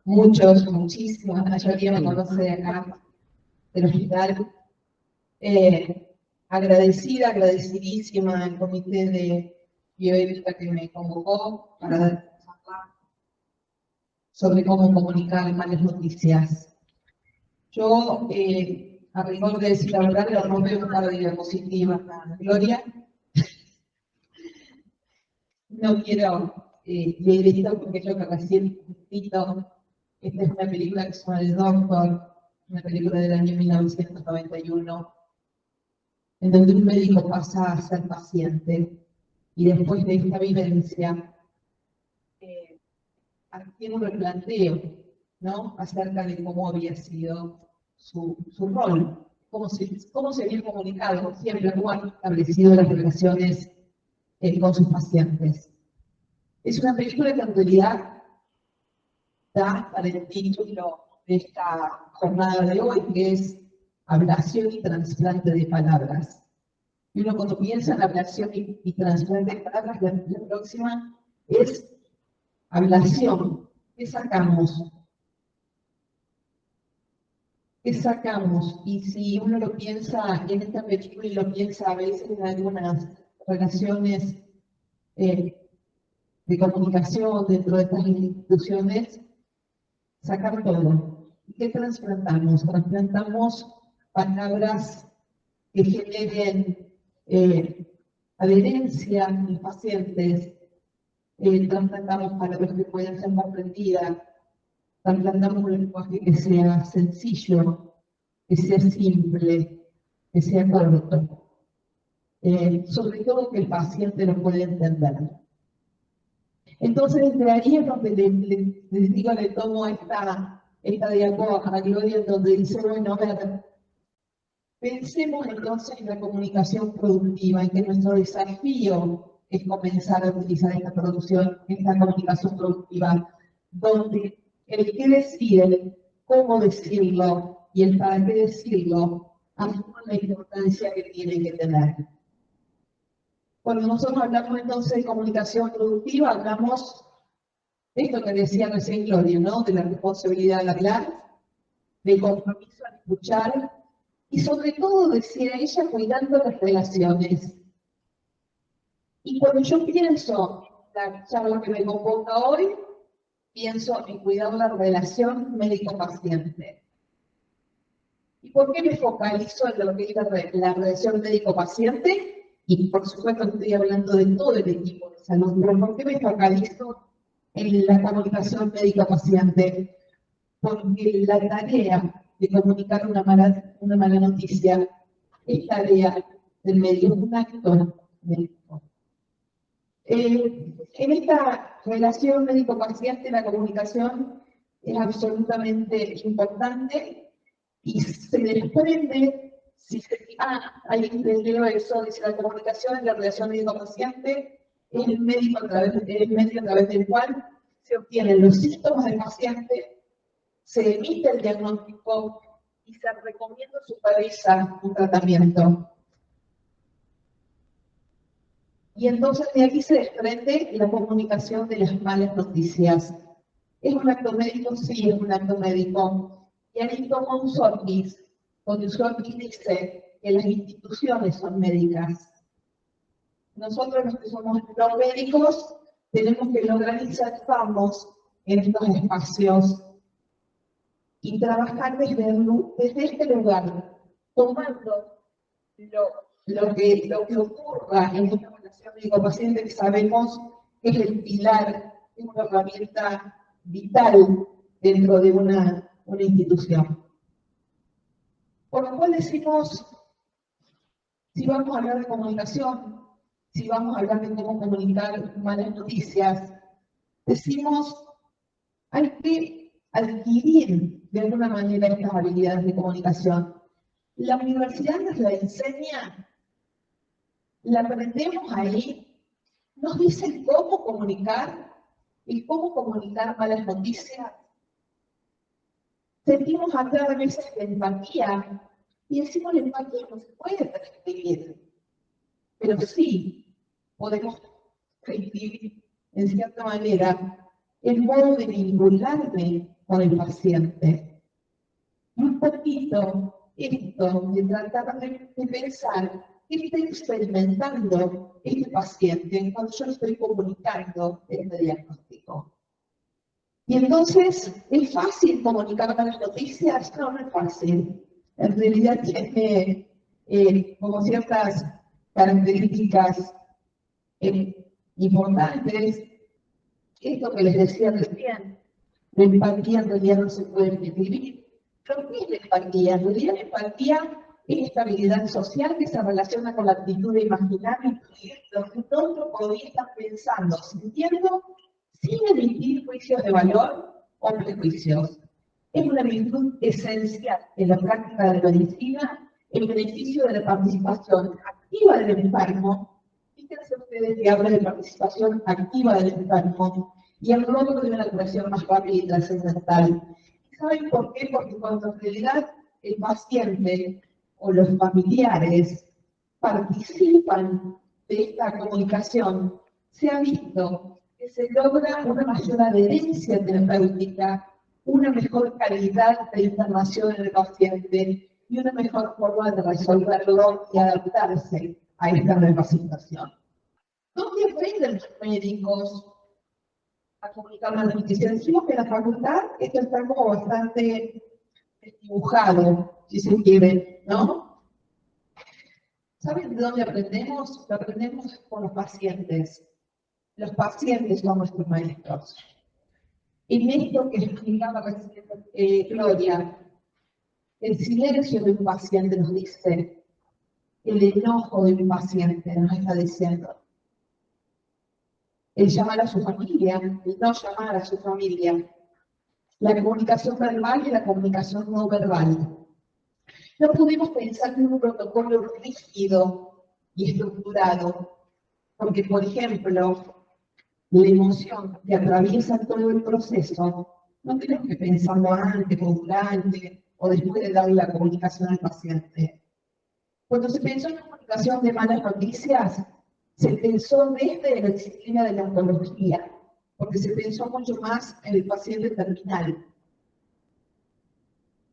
Muchos, muchísimos, la mayoría me conoce de acá, del hospital. Agradecidísima al comité de bioética que me convocó para dar charla sobre cómo comunicar malas noticias. Yo, a rigor de decir la verdad, le rompí un par de diapositivas a Gloria. No quiero leer esto porque es lo que recién cito. Esta es una película que se llama El Doctor, una película del año 1991, en donde un médico pasa a ser paciente y después de esta vivencia tiene un replanteo, ¿no?, acerca de cómo había sido su rol cómo se habían comunicado siempre, cómo han establecido las relaciones con sus pacientes. Es una película que en realidad da para el título de esta jornada de hoy, que es Ablación y trasplante de palabras. Y uno cuando piensa en ablación y trasplante de palabras, la próxima es ablación. ¿Qué sacamos? ¿Qué sacamos? Y si uno lo piensa en esta película y lo piensa a veces en algunas relaciones de comunicación dentro de estas instituciones, sacar todo. ¿Qué trasplantamos? Trasplantamos palabras que generen adherencia en los pacientes, trasplantamos palabras que puedan ser comprendidas, trasplantamos un lenguaje que sea sencillo, que sea simple, que sea corto. Sobre todo que el paciente lo pueda entender. Entonces, desde ahí es donde les digo, le tomo esta diapo a Gloria, en donde dice, bueno, a ver, pensemos entonces en la comunicación productiva, y que nuestro desafío es comenzar a utilizar esta comunicación productiva, donde el qué decir, el cómo decirlo y el para qué decirlo, asuman la importancia que tiene que tener. Cuando nosotros hablamos entonces de comunicación productiva, hablamos de esto que decía recién Gloria, ¿no? De la responsabilidad al hablar, del compromiso al escuchar, y sobre todo, decía ella, cuidando las relaciones. Y cuando yo pienso en la charla que me convoca hoy, pienso en cuidar la relación médico-paciente. ¿Y por qué me focalizo en lo que es la relación médico-paciente? Y por supuesto estoy hablando de todo el equipo de salud, pero ¿por qué me focalizo en la comunicación médico-paciente? Porque la tarea de comunicar una mala noticia es tarea del médico, un acto médico. En esta relación médico-paciente la comunicación es absolutamente importante y se desprende, ahí les leo eso, dice la comunicación en la relación médico-paciente es el medio a través del cual se obtienen los síntomas del paciente, se emite el diagnóstico y se recomienda a su pareja un tratamiento. Y entonces de aquí se desprende la comunicación de las malas noticias. ¿Es un acto médico? Sí, es un acto médico. Y ahí toma un Sorgis, donde Sorgis dice que las instituciones son médicas. Nosotros los que somos no médicos tenemos que lograr insertarnos en estos espacios y trabajar desde este lugar, tomando lo que ocurra en una relación médico-paciente, que sabemos que es el pilar, es una herramienta vital dentro de una institución. Por lo cual decimos, si vamos a hablar de comunicación, si vamos a hablar de cómo comunicar malas noticias, decimos, hay que adquirir de alguna manera estas habilidades de comunicación. La universidad nos la enseña, la aprendemos ahí, nos dicen cómo comunicar y cómo comunicar malas noticias. Sentimos acá a veces la empatía y decimos la empatía no se puede prescribir, pero sí podemos prescribir en cierta manera el modo de vincularme con el paciente. Un poquito esto de tratar de pensar qué está experimentando este paciente cuando yo estoy comunicando este diagnóstico. Y entonces, ¿es fácil comunicar malas noticias? No, no es fácil. En realidad tiene como ciertas características importantes. Esto que les decía recién, la empatía en realidad no se puede describir. ¿Pero qué es la empatía? En realidad la empatía es esta habilidad social que se relaciona con la actitud de imaginar y incluir lo que otro podría estar pensando, sintiendo, sin emitir juicios de valor o prejuicios. Es una virtud esencial en la práctica de la medicina, el beneficio de la participación activa del enfermo. Fíjense ustedes que habla de participación activa del enfermo y el logro de una curación más rápida y trascendental. ¿Saben por qué? Porque cuando en realidad el paciente o los familiares participan de esta comunicación, se ha visto que se logra una mayor adherencia terapéutica, una mejor calidad de internación en el paciente y una mejor forma de resolverlo y adaptarse a esta nueva situación. ¿Dónde aprenden los médicos a comunicar las noticias? Decimos que en la facultad esto está como bastante dibujado, si se quiere, ¿no? ¿Saben de dónde aprendemos? Lo aprendemos con los pacientes. Los pacientes son nuestros maestros. En esto que explicaba recién Gloria, el silencio de un paciente nos dice, el enojo de un paciente nos está diciendo, el llamar a su familia, el no llamar a su familia, la comunicación verbal y la comunicación no verbal. No pudimos pensar en un protocolo rígido y estructurado, porque, por ejemplo, la emoción que atraviesa todo el proceso, no tenemos que pensarlo antes, o durante, o después de darle la comunicación al paciente. Cuando se pensó en la comunicación de malas noticias, se pensó desde la disciplina de la oncología, porque se pensó mucho más en el paciente terminal.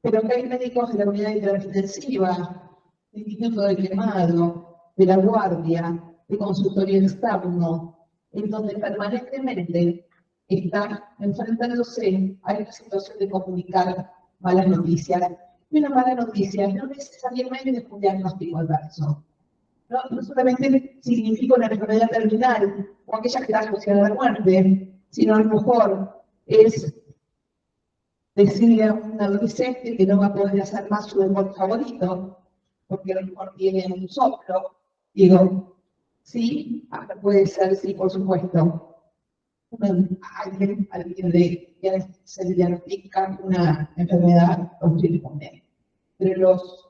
Pero acá hay médicos de la unidad intensiva, del Instituto de Quemado, de la Guardia, de consultorio externo, en donde permanentemente está enfrentándose a esta situación de comunicar malas noticias. Y una mala noticia no necesariamente es un diagnóstico adverso. No solamente significa una enfermedad terminal o aquella que da asociada a la muerte, sino a lo mejor es decirle a un adolescente que no va a poder hacer más su deporte favorito, porque a lo mejor tiene un soplo. Digo, sí, puede ser, sí, por supuesto. Alguien que se le diagnostica una enfermedad autoinmune. Pero los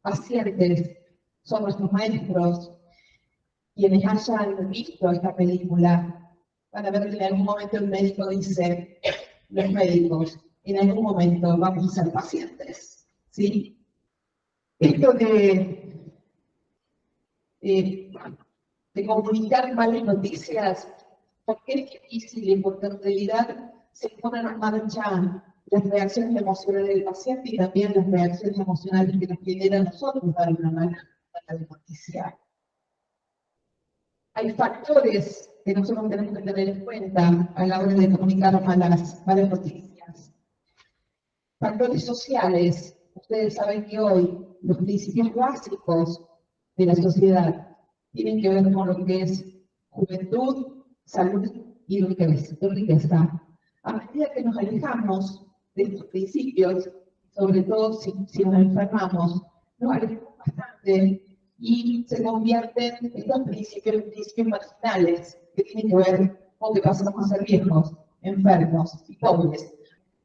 pacientes son nuestros maestros. Quienes hayan visto esta película van a ver que en algún momento el médico dice, los médicos, en algún momento vamos a ser pacientes, ¿sí? Esto de comunicar malas noticias, porque es difícil, porque en realidad se ponen en marcha las reacciones emocionales del paciente y también las reacciones emocionales que nos generan nosotros dar una mala noticia. Hay factores que nosotros tenemos que tener en cuenta a la hora de comunicar malas noticias. Factores sociales. Ustedes saben que hoy los principios básicos de la sociedad tienen que ver con lo que es juventud, salud y riqueza. A medida que nos alejamos de estos principios, sobre todo si nos enfermamos, nos alejamos bastante y se convierten estos principios en principios marginales que tienen que ver con que pasamos a ser viejos, enfermos y pobres.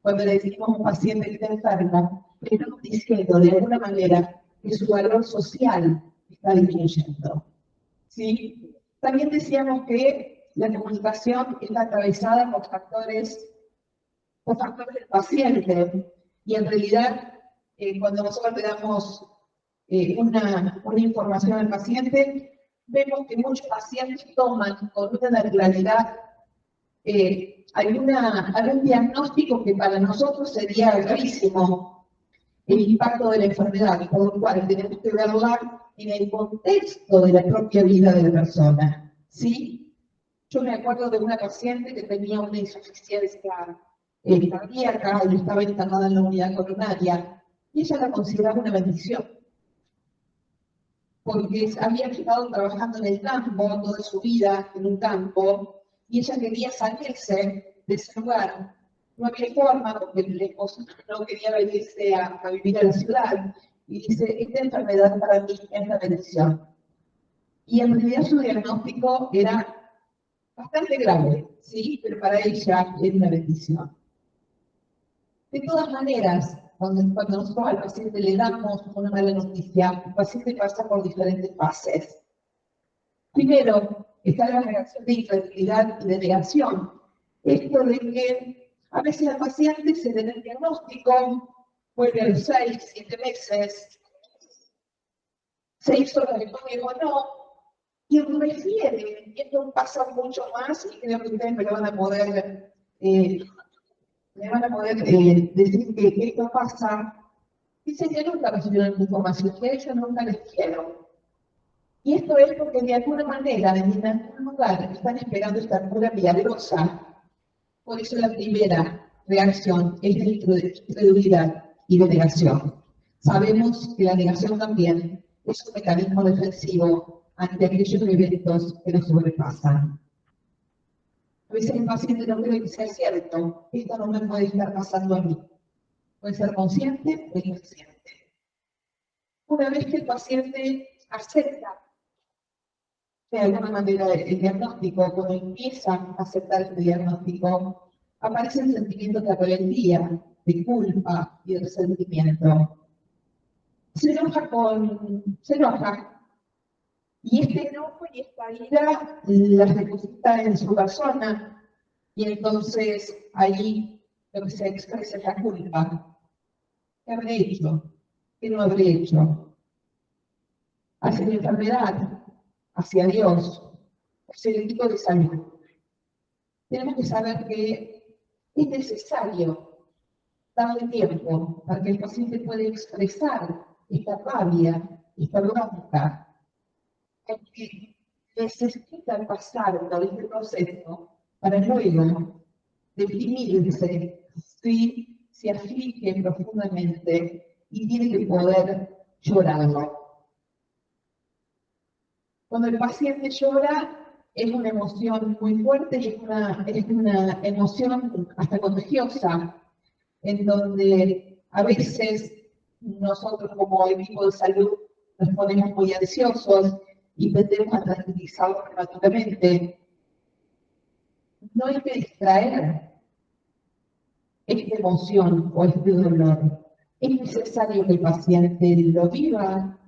Cuando le decimos a un paciente que está enfermo, le estamos diciendo de alguna manera que su valor social está disminuyendo. ¿Sí? También decíamos que la comunicación está atravesada por factores del paciente y en realidad cuando nosotros le damos una información al paciente, vemos que muchos pacientes toman con una naturalidad algún diagnóstico que para nosotros sería gravísimo, el impacto de la enfermedad, por lo cual tenemos que verla en el contexto de la propia vida de la persona. ¿Sí? Yo me acuerdo de una paciente que tenía una insuficiencia cardíaca y estaba internada en la unidad coronaria, y ella la consideraba una bendición, porque había estado trabajando en el campo toda su vida, en un campo, y ella quería salirse de ese lugar. No había forma, porque el esposo no quería venirse a vivir a la ciudad, y dice, esta enfermedad para mí es la bendición. Y en realidad su diagnóstico era bastante grave, ¿sí? Pero para ella era una bendición. De todas maneras, cuando nosotros al paciente le damos una mala noticia, el paciente pasa por diferentes fases. Primero, está la reacción de incredulidad y de negación. Esto de que a veces al paciente se le da el diagnóstico, vuelve a los 6, 7 meses, se hizo la electrónica o no, y refiere, y esto pasa mucho más, y creo que ustedes me lo van a poder, decir que esto pasa, dice que nunca recibieron información, que ellos nunca les dijeron. Y esto es porque de alguna manera, en algún lugar, están esperando esta cura milagrosa. Por eso la primera reacción es de incredulidad y de negación. Sabemos que la negación también es un mecanismo defensivo ante aquellos eventos que nos sobrepasan. A veces el paciente no cree que sea cierto, esto no me puede estar pasando a mí. Puede ser consciente o inconsciente. Una vez que el paciente acepta de alguna manera el diagnóstico, cuando empieza a aceptar este diagnóstico, aparecen sentimientos de rebeldía, de culpa y de resentimiento. Se enoja. Y este enojo y esta ira las deposita en su persona, y entonces ahí lo que se expresa es la culpa. ¿Qué habré hecho? ¿Qué no habré hecho? Hacia la enfermedad, hacia Dios, hacia el tipo de salud. Tenemos que saber que es necesario darle tiempo para que el paciente pueda expresar esta rabia, esta bronca, que necesitan pasar por este proceso para luego deprimirse, se aflige profundamente y tiene que poder llorarlo. Cuando el paciente llora, es una emoción muy fuerte y es una emoción hasta contagiosa, en donde a veces nosotros como equipo de salud nos ponemos muy ansiosos y tendemos a tranquilizarlo prematuramente. No hay que distraer esta emoción o este dolor. Es necesario que el paciente lo viva,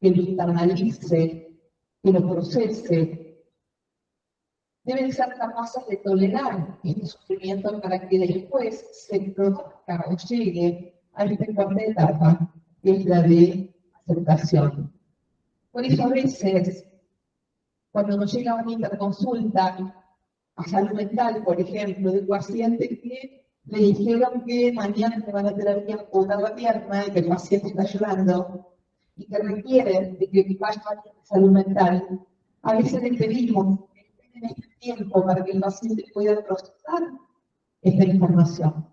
que lo internalice, que lo procese. Deben ser capaces de tolerar este sufrimiento para que después se produzca o llegue a esta cuarta etapa, que es la de aceptación. Por eso a veces, cuando nos llega una interconsulta a salud mental, por ejemplo, de un paciente que le dijeron que mañana te van a tener que amputar la pierna y que el paciente está llorando y que requieren de que vaya a salud mental, a veces le pedimos en este tiempo para que el paciente pueda procesar esta información.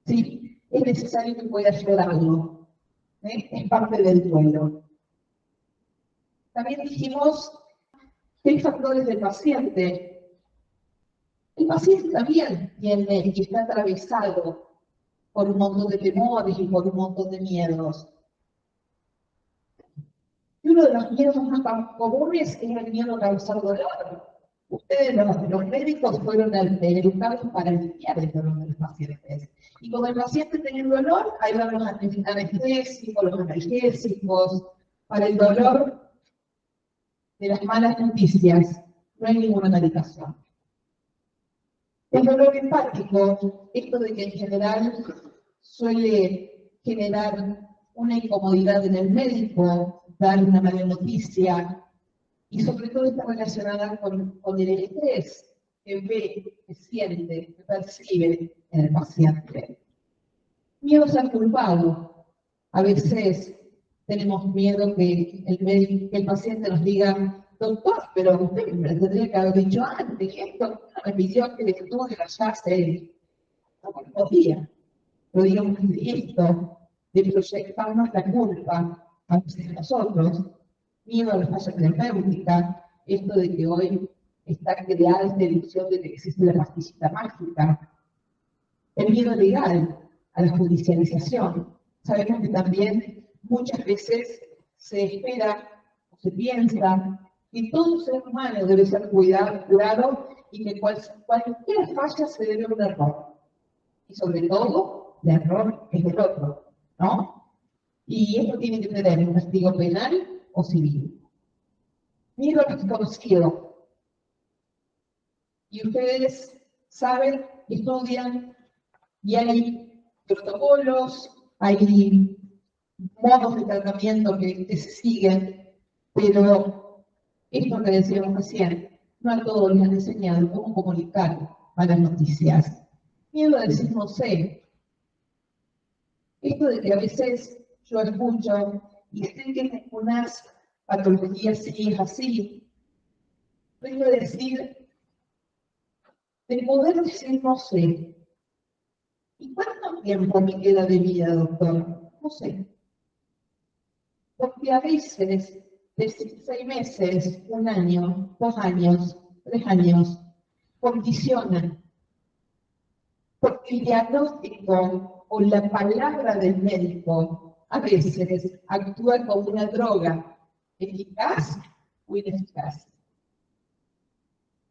¿Sí? Es necesario que pueda llorarlo. Es parte del duelo. También dijimos que hay factores del paciente. El paciente también tiene y está atravesado por un montón de temores y por un montón de miedos. Y uno de los miedos más comunes es el miedo a causar dolor. Ustedes, los médicos, fueron educados para limpiar el dolor de los pacientes. Y cuando el paciente tiene dolor, ahí van los anestésicos, los analgésicos. Para el dolor de las malas noticias, no hay ninguna medicación. El dolor empático, esto de que en general suele generar una incomodidad en el médico, dar una mala noticia, y sobre todo está relacionada con el estrés que ve, que siente, que percibe en el paciente. Miedo a ser culpado. A veces tenemos miedo que el paciente nos diga: doctor, pero usted me tendría que haber dicho antes que esto no me pidió que le estudie allá hace pocos días. Pero digamos, esto de proyectarnos la culpa a veces nosotros, miedo a la falla terapéutica, esto de que hoy está creada esta ilusión de que existe la pastillita mágica, el miedo legal a la judicialización. Sabemos que también muchas veces se espera o se piensa que todo ser humano debe ser curado y que cualquier falla se debe a un error. Y sobre todo, de error es del otro, ¿no? Y esto tiene que tener un castigo penal o civil. Miedo a lo desconocido. Y ustedes saben, estudian, y hay protocolos, hay modos de tratamiento que se siguen, pero esto que decíamos recién, no a todos les han enseñado cómo comunicar malas noticias. Miedo a decir no sé. Esto de que a veces yo escucho y sé que en algunas patologías sí es así. Tengo que decir, de poder decir no sé. ¿Y cuánto tiempo me queda de vida, doctor? No sé. Porque a veces, de 6 meses, 1 año, 2 años, 3 años, condicionan. Porque el diagnóstico o la palabra del médico a veces actúa como una droga eficaz o ineficaz.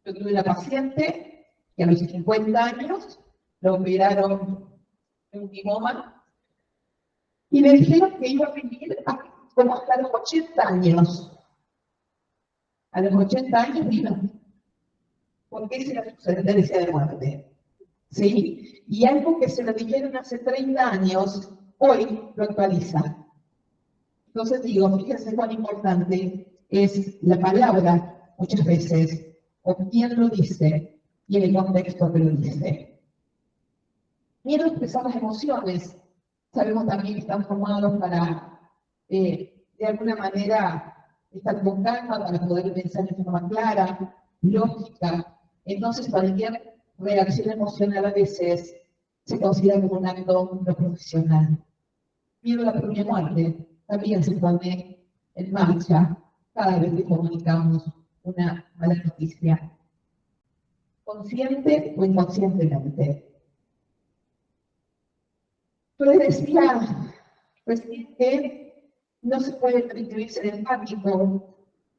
Yo tuve una paciente que a los 50 años lo operaron de un linfoma y le dijeron que iba a vivir como hasta los 80 años. A los 80 años, porque esa era su sentencia de muerte. ¿Sí? Y algo que se lo dijeron hace 30 años, hoy lo actualiza. Entonces digo, fíjense cuán importante es la palabra muchas veces, o quién lo dice y en el contexto que lo dice. Miedo a expresar las emociones. Sabemos también que están formados para, de alguna manera, estar con calma para poder pensar de forma clara, lógica. Entonces, cualquier reacción emocional a veces se considera como un acto no profesional. Miedo a la propia muerte también se pone en marcha cada vez que comunicamos una mala noticia, consciente o inconscientemente. Yo les decía recién que no se puede prescribirse en el pánico,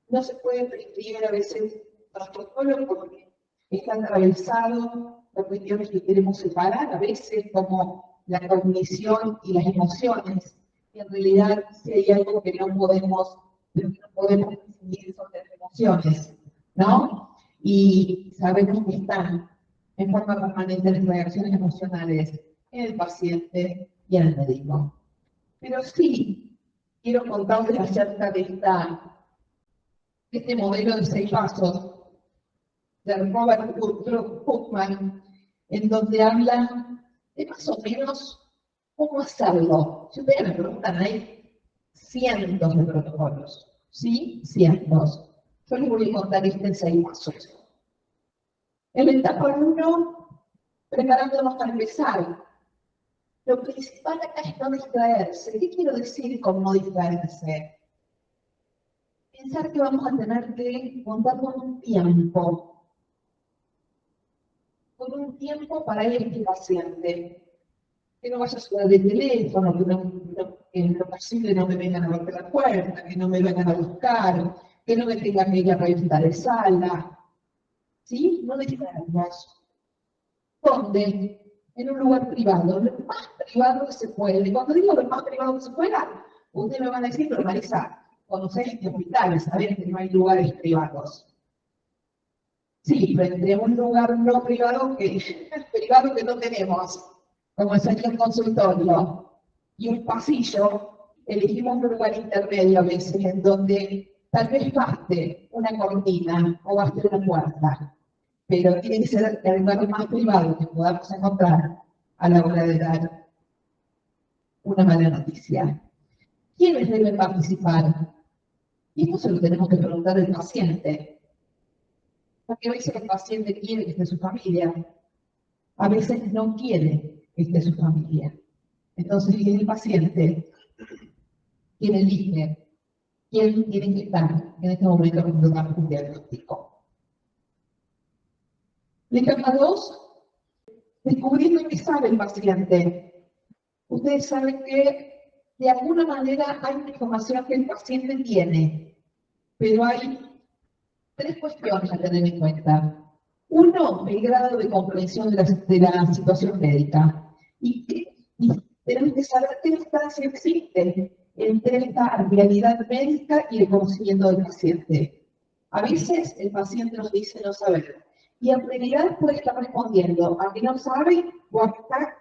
no se puede prescribir a veces protocolo porque está atravesado por cuestiones que queremos separar, a veces como la cognición y las emociones, y en realidad si hay algo que no podemos distinguir son las emociones, ¿no? Y sabemos que están en forma permanente las reacciones emocionales en el paciente y en el médico. Pero sí, quiero contarles acerca de este modelo de 6 pasos de Robert Hoffman, en donde habla de más o menos cómo hacerlo. Si ustedes me preguntan, hay cientos de protocolos, ¿sí? Cientos. Yo les voy a contar en 6 pasos. En la etapa 1, preparándonos para empezar. Lo principal acá es no distraerse. ¿Qué quiero decir con no distraerse? Pensar que vamos a tener que contar con un tiempo para el paciente. Que no vaya a sudar de teléfono, que en lo posible no me vengan a golpear la puerta, que no me vengan a buscar, que no me tengan que ir a revisar de sala. ¿Sí? No distraernos. ¿Dónde? En un lugar privado, lo más privado que se puede. Cuando digo lo más privado que se pueda, ustedes me van a decir, pero Marisa, conocés este hospital, sabés que no hay lugares privados. Sí, pero entre un lugar no privado que no tenemos, como es aquí el consultorio, y un pasillo, elegimos un lugar intermedio a veces, en donde tal vez baste una cortina o baste una puerta, pero tiene que ser el lugar más privado que podamos encontrar a la hora de dar una mala noticia. ¿Quiénes deben participar? Y esto se lo tenemos que preguntar al paciente. Porque a veces el paciente quiere que esté su familia, a veces no quiere que esté su familia. Entonces es el paciente quien elige quién tiene que estar en este momento cuando damos un diagnóstico. La etapa 2, descubriendo qué sabe el paciente. Ustedes saben que de alguna manera hay una información que el paciente tiene, pero hay 3 cuestiones a tener en cuenta. 1, el grado de comprensión de la situación médica. Y tenemos que saber qué distancia existe entre esta realidad médica y el conocimiento del paciente. A veces el paciente nos dice no saber, y en realidad puede estar respondiendo a que no sabe o a que está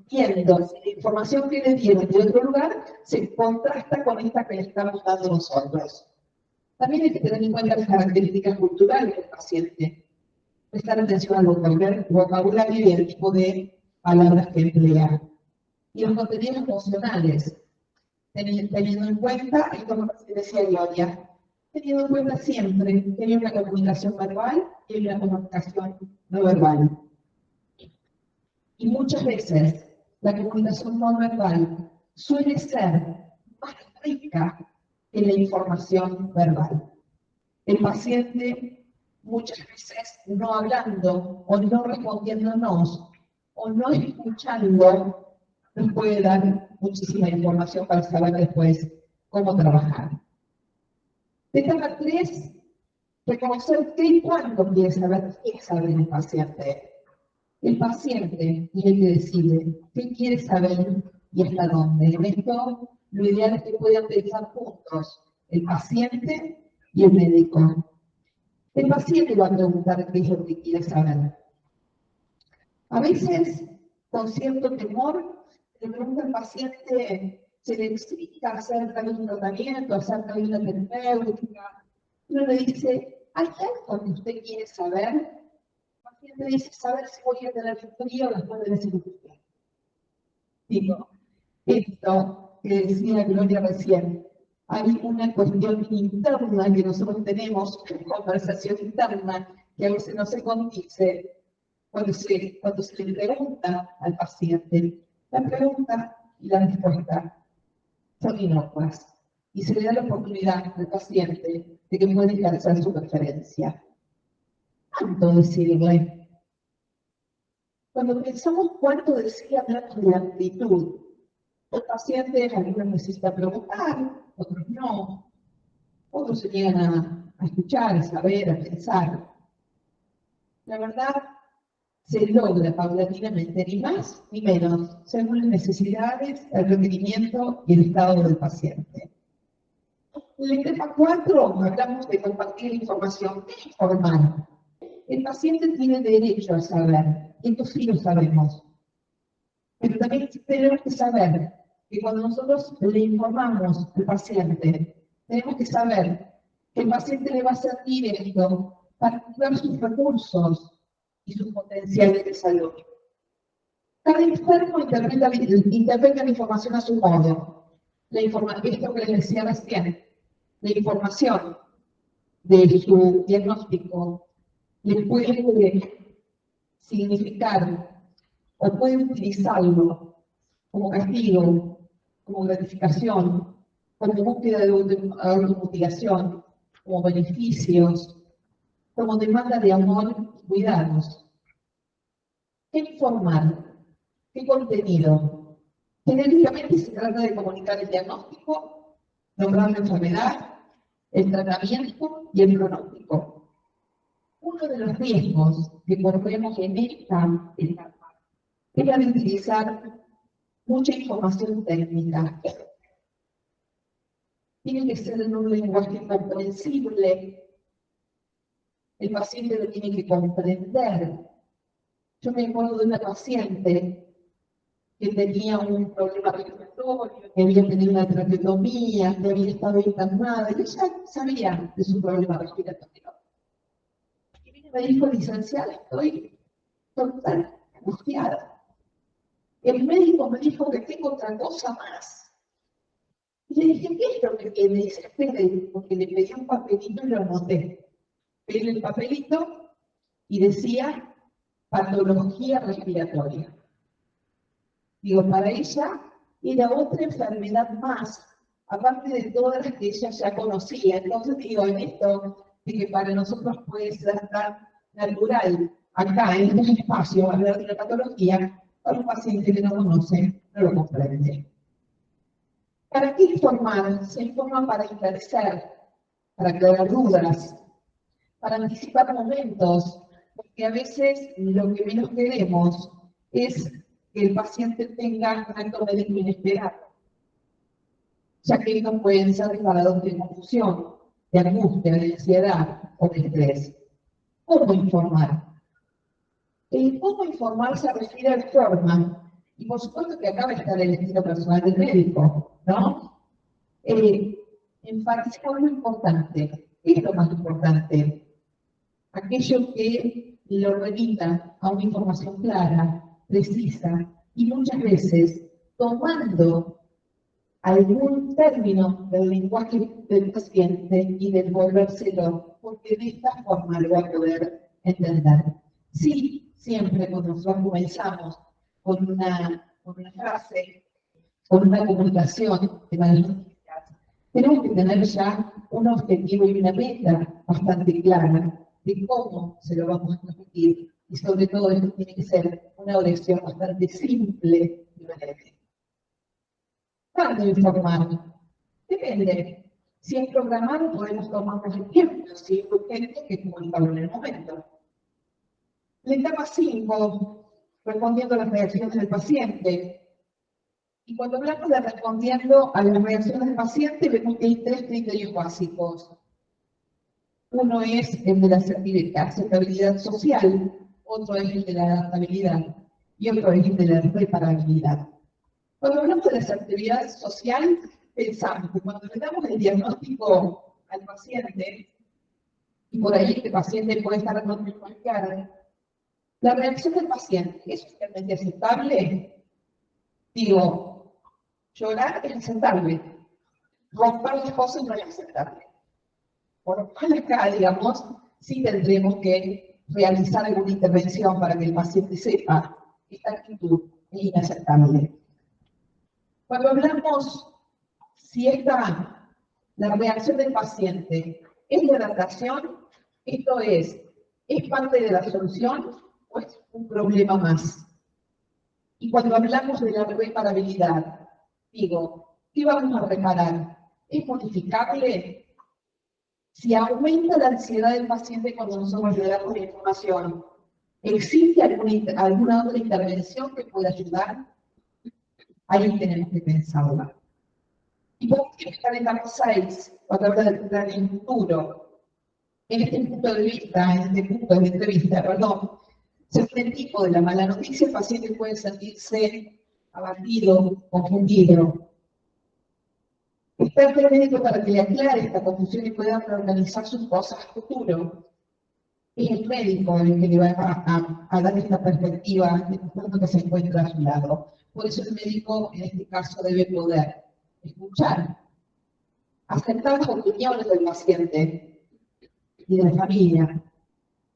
viendo si la información que le dieron de otro lugar se contrasta con esta que le estamos dando nosotros. También hay que tener en cuenta las características culturales del paciente, prestar atención al vocabulario y al tipo de palabras que emplea. Y los contenidos emocionales, teniendo en cuenta, esto que decía Gloria, teniendo en cuenta siempre que hay una comunicación verbal y hay una comunicación no verbal. Y muchas veces la comunicación no verbal suele ser más rica que la información verbal. El paciente muchas veces no hablando o no respondiéndonos o no escuchando nos puede dar muchísima información para saber después cómo trabajar. Etapa 3, reconocer qué y cuándo quiere saber el paciente. El paciente es el que decide qué quiere saber y hasta dónde. En esto, lo ideal es que puedan pensar juntos, el paciente y el médico. El paciente va a preguntar qué es lo que quiere saber. A veces, con cierto temor, le pregunta al paciente, se le explica acerca de un tratamiento, acerca de una terapéutica. Uno le dice, ¿hay algo que usted quiere saber? El paciente dice, saber si voy a tener frío después de la cirugía. Digo, esto que decía Gloria recién, hay una cuestión interna que nosotros tenemos, una conversación interna, que a veces no se condice cuando se le pregunta al paciente. La pregunta y la respuesta son inocuas y se le da la oportunidad al paciente de que pueda ejercer su preferencia. ¿Cuánto decirle? Cuando pensamos cuánto decir hablamos de actitud, los pacientes algunos necesitan preguntar, otros no, otros se llegan a escuchar, a saber, a pensar. La verdad, se logra paulatinamente, ni más ni menos, según las necesidades, el requerimiento y el estado del paciente. En la etapa 4 hablamos de compartir información. ¿Qué es informar? El paciente tiene derecho a saber, esto sí lo sabemos. Pero también tenemos que saber que cuando nosotros le informamos al paciente, tenemos que saber que el paciente le va a servir esto para activar sus recursos y sus potenciales de salud. Cada enfermo interpreta la información a su modo. Esto que les decía recién, la información de su diagnóstico le puede significar o puede utilizarlo como castigo, como gratificación, como búsqueda de automutilación, como beneficios, como demanda de amor y cuidados. ¿Qué informar? ¿Qué contenido? Genéricamente se trata de comunicar el diagnóstico, nombrar la enfermedad, el tratamiento y el pronóstico. Uno de los riesgos que corremos en esta etapa es la de utilizar mucha información técnica. Tiene que ser en un lenguaje comprensible. El paciente lo tiene que comprender. Yo me acuerdo de una paciente que tenía un problema respiratorio, que había tenido una traqueotomía, que había estado internada, y ella sabía de su problema respiratorio. Y me dijo, licenciada, estoy total angustiada. El médico me dijo que tengo otra cosa más. Y le dije, ¿qué es lo que tiene? Y dice, espere, porque le pedí un papelito y lo anoté. Pedí el papelito y decía patología respiratoria. Digo, para ella era otra enfermedad más, aparte de todas las que ella ya conocía. Entonces digo, en esto de que para nosotros puede ser tan natural, acá en este espacio, hablar de la patología, para un paciente que no conoce, no lo comprende. ¿Para qué informar? Se informa para esclarecer, para aclarar dudas, para anticipar momentos, porque a veces lo que menos queremos es que el paciente tenga un acto médico inesperado, ya que estos pueden ser declarados de confusión, de angustia, de ansiedad o de estrés. ¿Cómo informar? El cómo informar se refiere a la forma, y por supuesto que acá va a estar el estilo personal del médico, ¿no? Enfatizar lo importante. ¿Qué es lo más importante? Aquello que lo remita a una información clara, precisa, y muchas veces tomando algún término del lenguaje del paciente y devolvérselo, porque de esta forma lo va a poder entender. Sí, siempre cuando nosotros comenzamos con una frase, con una comunicación de malas noticias, tenemos que tener ya un objetivo y una meta bastante clara de cómo se lo vamos a transmitir, y sobre todo esto tiene que ser una oración bastante simple y breve. ¿Cuándo informar? Depende. Si es programado, podemos tomarnos el tiempo, si es urgente, que comunicarlo en el momento. La etapa 5, respondiendo a las reacciones del paciente. Y cuando hablamos de respondiendo a las reacciones del paciente, vemos que hay 3 criterios básicos. Uno es el de la aceptabilidad social, otro es el de la adaptabilidad y otro es el de la reparabilidad. Cuando hablamos de la asertividad social, pensamos que cuando le damos el diagnóstico al paciente, y por ahí este paciente puede estar no cualquiera, la reacción del paciente es realmente aceptable. Digo, llorar es aceptable, romper las cosas no es aceptable. Por lo cual acá, digamos, sí tendremos que realizar alguna intervención para que el paciente sepa que esta actitud es inaceptable. Cuando hablamos si la reacción del paciente es de adaptación, esto es parte de la solución o es un problema más. Y cuando hablamos de la reparabilidad, digo, ¿qué vamos a reparar? ¿Es modificable? Si aumenta la ansiedad del paciente cuando nosotros le damos la información, ¿existe alguna otra intervención que pueda ayudar? Ahí tenemos que pensarla. Y vamos a estar en etapa 6, cuando habla del plan del futuro. En este punto de vista, en este punto de entrevista, perdón, según el tipo de la mala noticia, el paciente puede sentirse abatido, confundido. Está el médico para que le aclare esta confusión y pueda reorganizar sus cosas a futuro. Es el médico el que le va a dar esta perspectiva de todo que se encuentra a su lado. Por eso el médico, en este caso, debe poder escuchar, aceptar las opiniones del paciente y de la familia,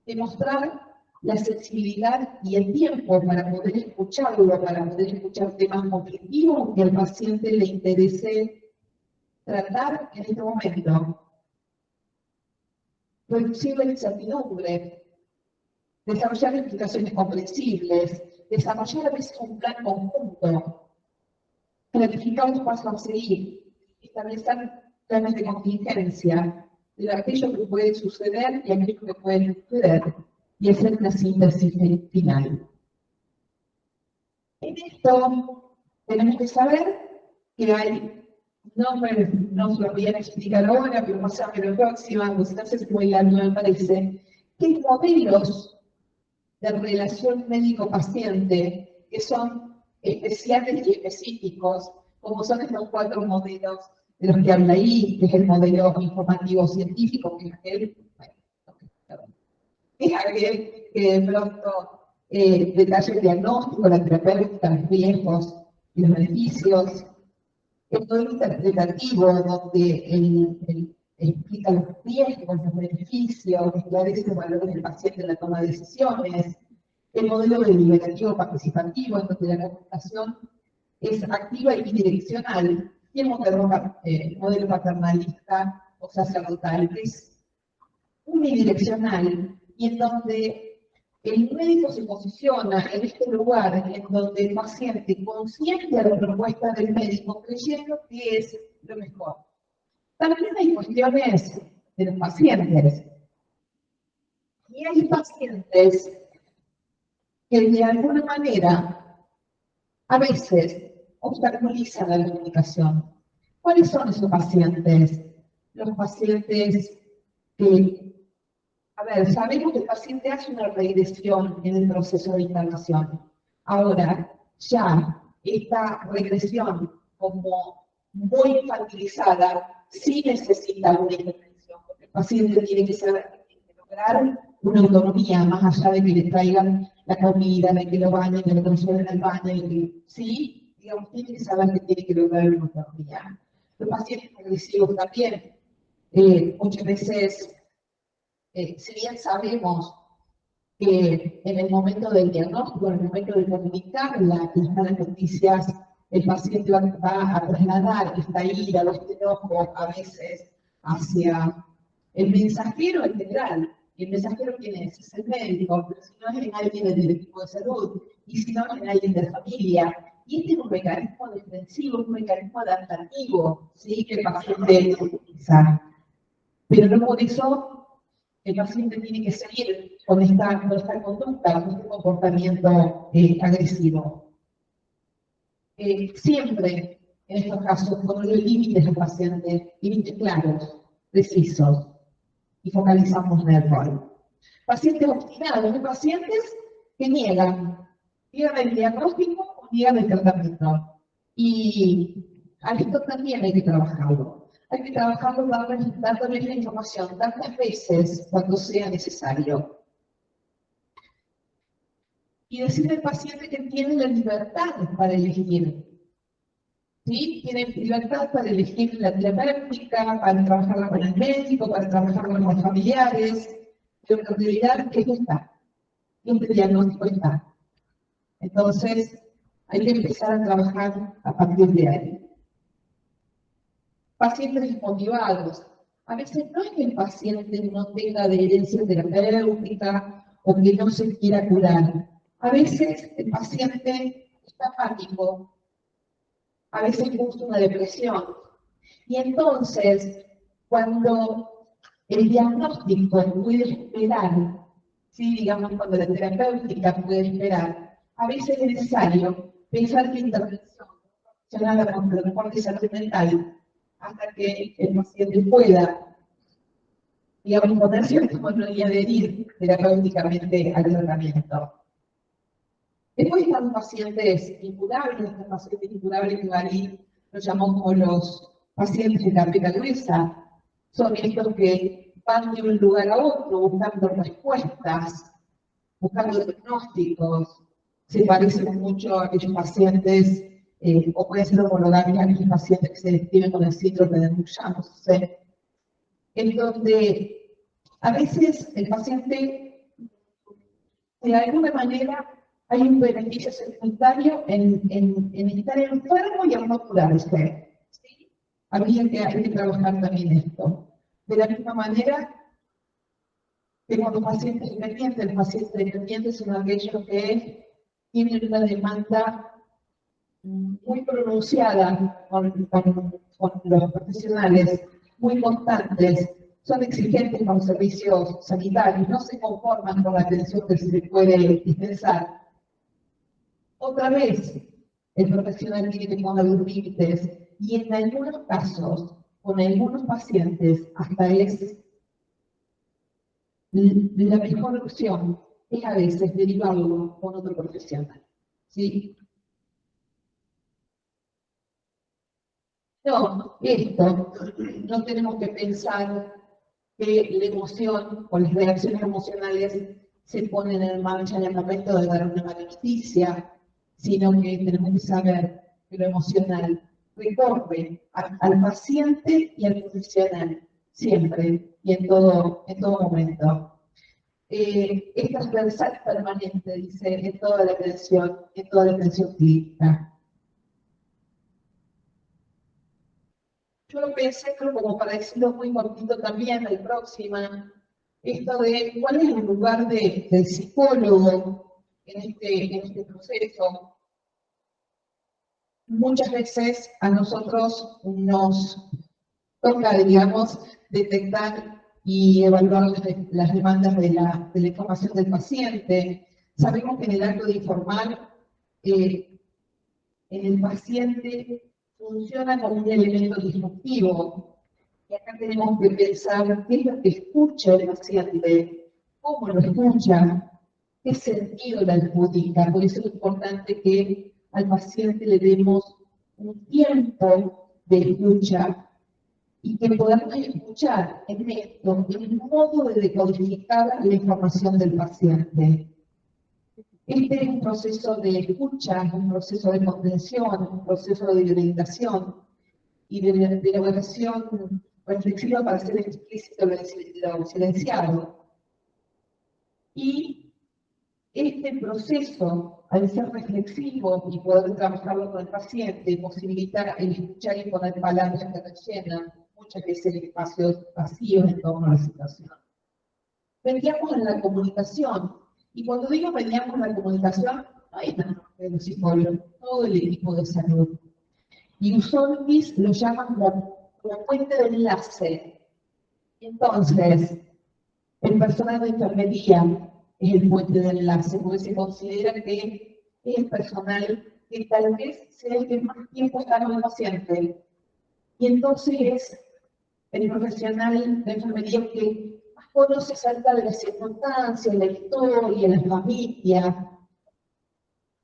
demostrar la sensibilidad y el tiempo para poder escucharlo, para poder escuchar temas conflictivos que al paciente le interese tratar en este momento. Reducir la incertidumbre, desarrollar explicaciones comprensibles, desarrollar a veces un plan conjunto, planificar los pasos a seguir, establecer planes de contingencia de aquello que puede suceder y aquello que puede suceder, y hacer una síntesis final. En esto tenemos que saber que hay, no se lo voy a explicar ahora, pero más a la próxima, pues no sé si muy largo me parece, que hay modelos de relación médico-paciente que son especiales y específicos, como son estos 4 modelos de los que habla ahí, que es el modelo informativo científico, que es aquel que de pronto detalla el diagnóstico, la terapéutica, los riesgos y los beneficios. El modelo interpretativo, donde él explica los riesgos, los beneficios, esclarece los valores del paciente en la toma de decisiones. El modelo deliberativo participativo, en donde la comunicación es activa y bidireccional. Y el modelo paternalista o sacerdotal, que es unidireccional, y en donde el médico se posiciona en este lugar en donde el paciente consciente a la propuesta del médico, creyendo que es lo mejor. También hay cuestiones de los pacientes. Y hay pacientes que de alguna manera a veces obstaculiza la comunicación. ¿Cuáles son esos pacientes? Los pacientes que, a ver, sabemos que el paciente hace una regresión en el proceso de internación. Ahora, ya esta regresión como muy infantilizada, sí necesita una intervención, porque el paciente tiene que saber que tiene que lograr una autonomía, más allá de que le traigan la comida, de que lo bañen, de que lo consuelen al baño, de que, sí, digamos, tiene que saber que tiene que lograr una autonomía. Los pacientes agresivos también, muchas veces, si bien sabemos que en el momento del diagnóstico, en el momento de comunicar las malas noticias, el paciente va a trasladar esta ira o este enojo a veces hacia el mensajero en general. Y el mensajero, ¿quién es? Es el médico, pero si no es en alguien del equipo de salud, y si no es en alguien de la familia. Y este es un mecanismo defensivo, un mecanismo adaptativo, ¿sí? Que el paciente utiliza. Pero no por eso el paciente tiene que seguir con esta conducta, con este comportamiento agresivo. Siempre, en estos casos, con los límites del paciente, límites claros, precisos, y focalizamos en el rol. Pacientes obstinados, pacientes que niegan el diagnóstico o niegan el tratamiento. Y a esto también hay que trabajarlo. Hay que trabajarlo dándoles la información tantas veces cuando sea necesario. Y decirle al paciente que tiene la libertad para elegir. ¿Sí? Tiene libertad para elegir la terapéutica, para trabajarla con el médico, para trabajarla con los familiares. Pero la realidad es que está. Siempre el diagnóstico está. Entonces, hay que empezar a trabajar a partir de ahí. Pacientes desmotivados. A veces no es que el paciente no tenga adherencia terapéutica o que no se quiera curar. A veces el paciente está apático. A veces busca una depresión. Y entonces, cuando el diagnóstico puede esperar, ¿sí? Digamos, cuando la terapéutica puede esperar, a veces es necesario pensar que intervención profesional con el reporte de salud mental hasta que el paciente pueda, digamos, ponerse en control y adherir terapéuticamente al tratamiento. Después están los pacientes incurables, los pacientes incurables que Marí los llamó como los pacientes de carpeta gruesa. Son estos que van de un lugar a otro buscando respuestas, buscando diagnósticos. Se parecen mucho a aquellos pacientes, o pueden ser homologables a aquellos pacientes que se describen con el síndrome de Duchenne, no sé, en donde a veces el paciente, de alguna manera, hay un beneficio secundario en estar enfermo y en no curarse. ¿Sí? Hay que trabajar también esto. De la misma manera que con los pacientes dependientes, los pacientes dependientes son aquellos que tienen una demanda muy pronunciada con los profesionales, muy constantes, son exigentes con los servicios sanitarios, no se conforman con la atención que se les puede dispensar. Otra vez, el profesional tiene que poner los límites y en algunos casos, con algunos pacientes, hasta es la mejor opción es a veces derivarlo con otro profesional. ¿Sí? No, esto, no tenemos que pensar que la emoción o las reacciones emocionales se ponen en marcha en el momento de dar una mala noticia, sino que tenemos que saber que lo emocional recorre al paciente y al profesional, siempre y en todo momento. Es transversal permanente, dice, en toda la atención clínica. Yo lo pensé, creo, como para decirlo muy cortito también, el próximo, esto de cuál es el lugar del psicólogo en este proceso. Muchas veces a nosotros nos toca, digamos, detectar y evaluar las demandas de la información del paciente. Sabemos que en el acto de informar en el paciente funciona como un elemento disruptivo. Y acá tenemos que pensar qué es lo que escucha el paciente, cómo lo escucha, qué sentido le adjudica. Por eso es importante que al paciente le demos un tiempo de escucha y que podamos escuchar en esto, en el modo de decodificar la información del paciente. Este es un proceso de escucha, un proceso de comprensión, un proceso de orientación y de elaboración reflexiva para hacer explícito lo silenciado. Y este proceso, al ser reflexivo y poder trabajarlo con el paciente, posibilita el escuchar y poner palabras que rellenan muchas veces espacios vacíos en torno a la situación. Veníamos en la comunicación, y cuando digo veníamos en la comunicación, no es nada más de los psicólogos, todo el equipo de salud. Y Usolkis lo llaman la puente de enlace. Entonces, el personal de enfermería es el puente de enlace, porque se considera que es el personal que tal vez sea el que más tiempo está con el paciente. Y entonces es el profesional de enfermería que más conoce acerca de las circunstancias, la historia, la familia.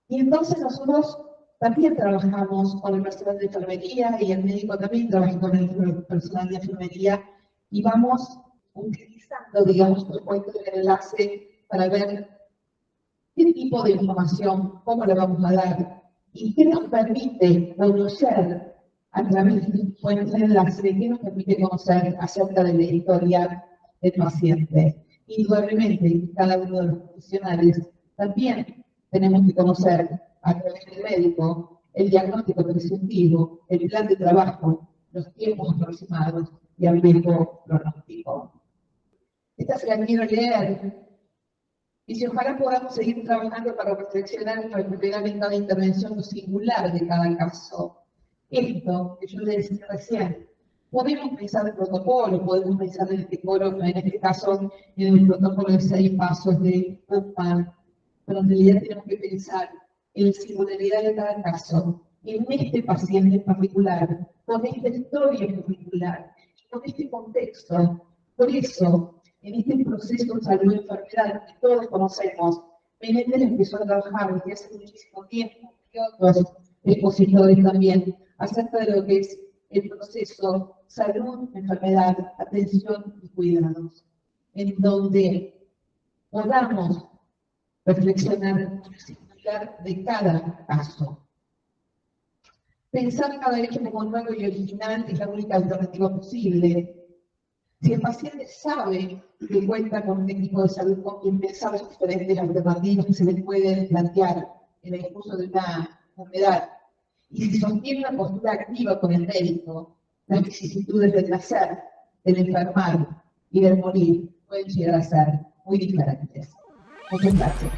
Y entonces nosotros también trabajamos con el personal de enfermería y el médico también trabaja con el personal de enfermería y vamos utilizando, digamos, los puentes de enlace para ver qué tipo de información, cómo le vamos a dar y qué nos permite conocer a través de los puentes de enlace, qué nos permite conocer acerca de la historia del paciente. Indudablemente, cada uno de los profesionales también tenemos que conocer a través del médico el diagnóstico presuntivo, el plan de trabajo, los tiempos aproximados y al médico pronóstico. Esta se la quiero leer. Y si ojalá podamos seguir trabajando para reflexionar y recuperar en cada intervención lo singular de cada caso. Esto que yo le decía recién, podemos pensar en protocolo, podemos pensar en este caso, en el protocolo de 6 pasos de UPA, pero en realidad tenemos que pensar en la singularidad de cada caso, en este paciente en particular, con esta historia en particular, con este contexto. Por eso, en este proceso de salud y enfermedad que todos conocemos, Menéndez empezó a trabajar desde hace muchísimo tiempo, y otros expositores también, acerca de lo que es el proceso salud, enfermedad, atención y cuidados, en donde podamos reflexionar de cada caso. Pensar cada hecho como nuevo y original es la única alternativa posible. Si el paciente sabe que cuenta con un equipo de salud con quien pensar las diferentes alternativas que se le pueden plantear en el curso de una enfermedad, y si sostiene una postura activa con el médico, las vicisitudes del nacer, del enfermar y del morir pueden llegar a ser muy diferentes. Muchas gracias.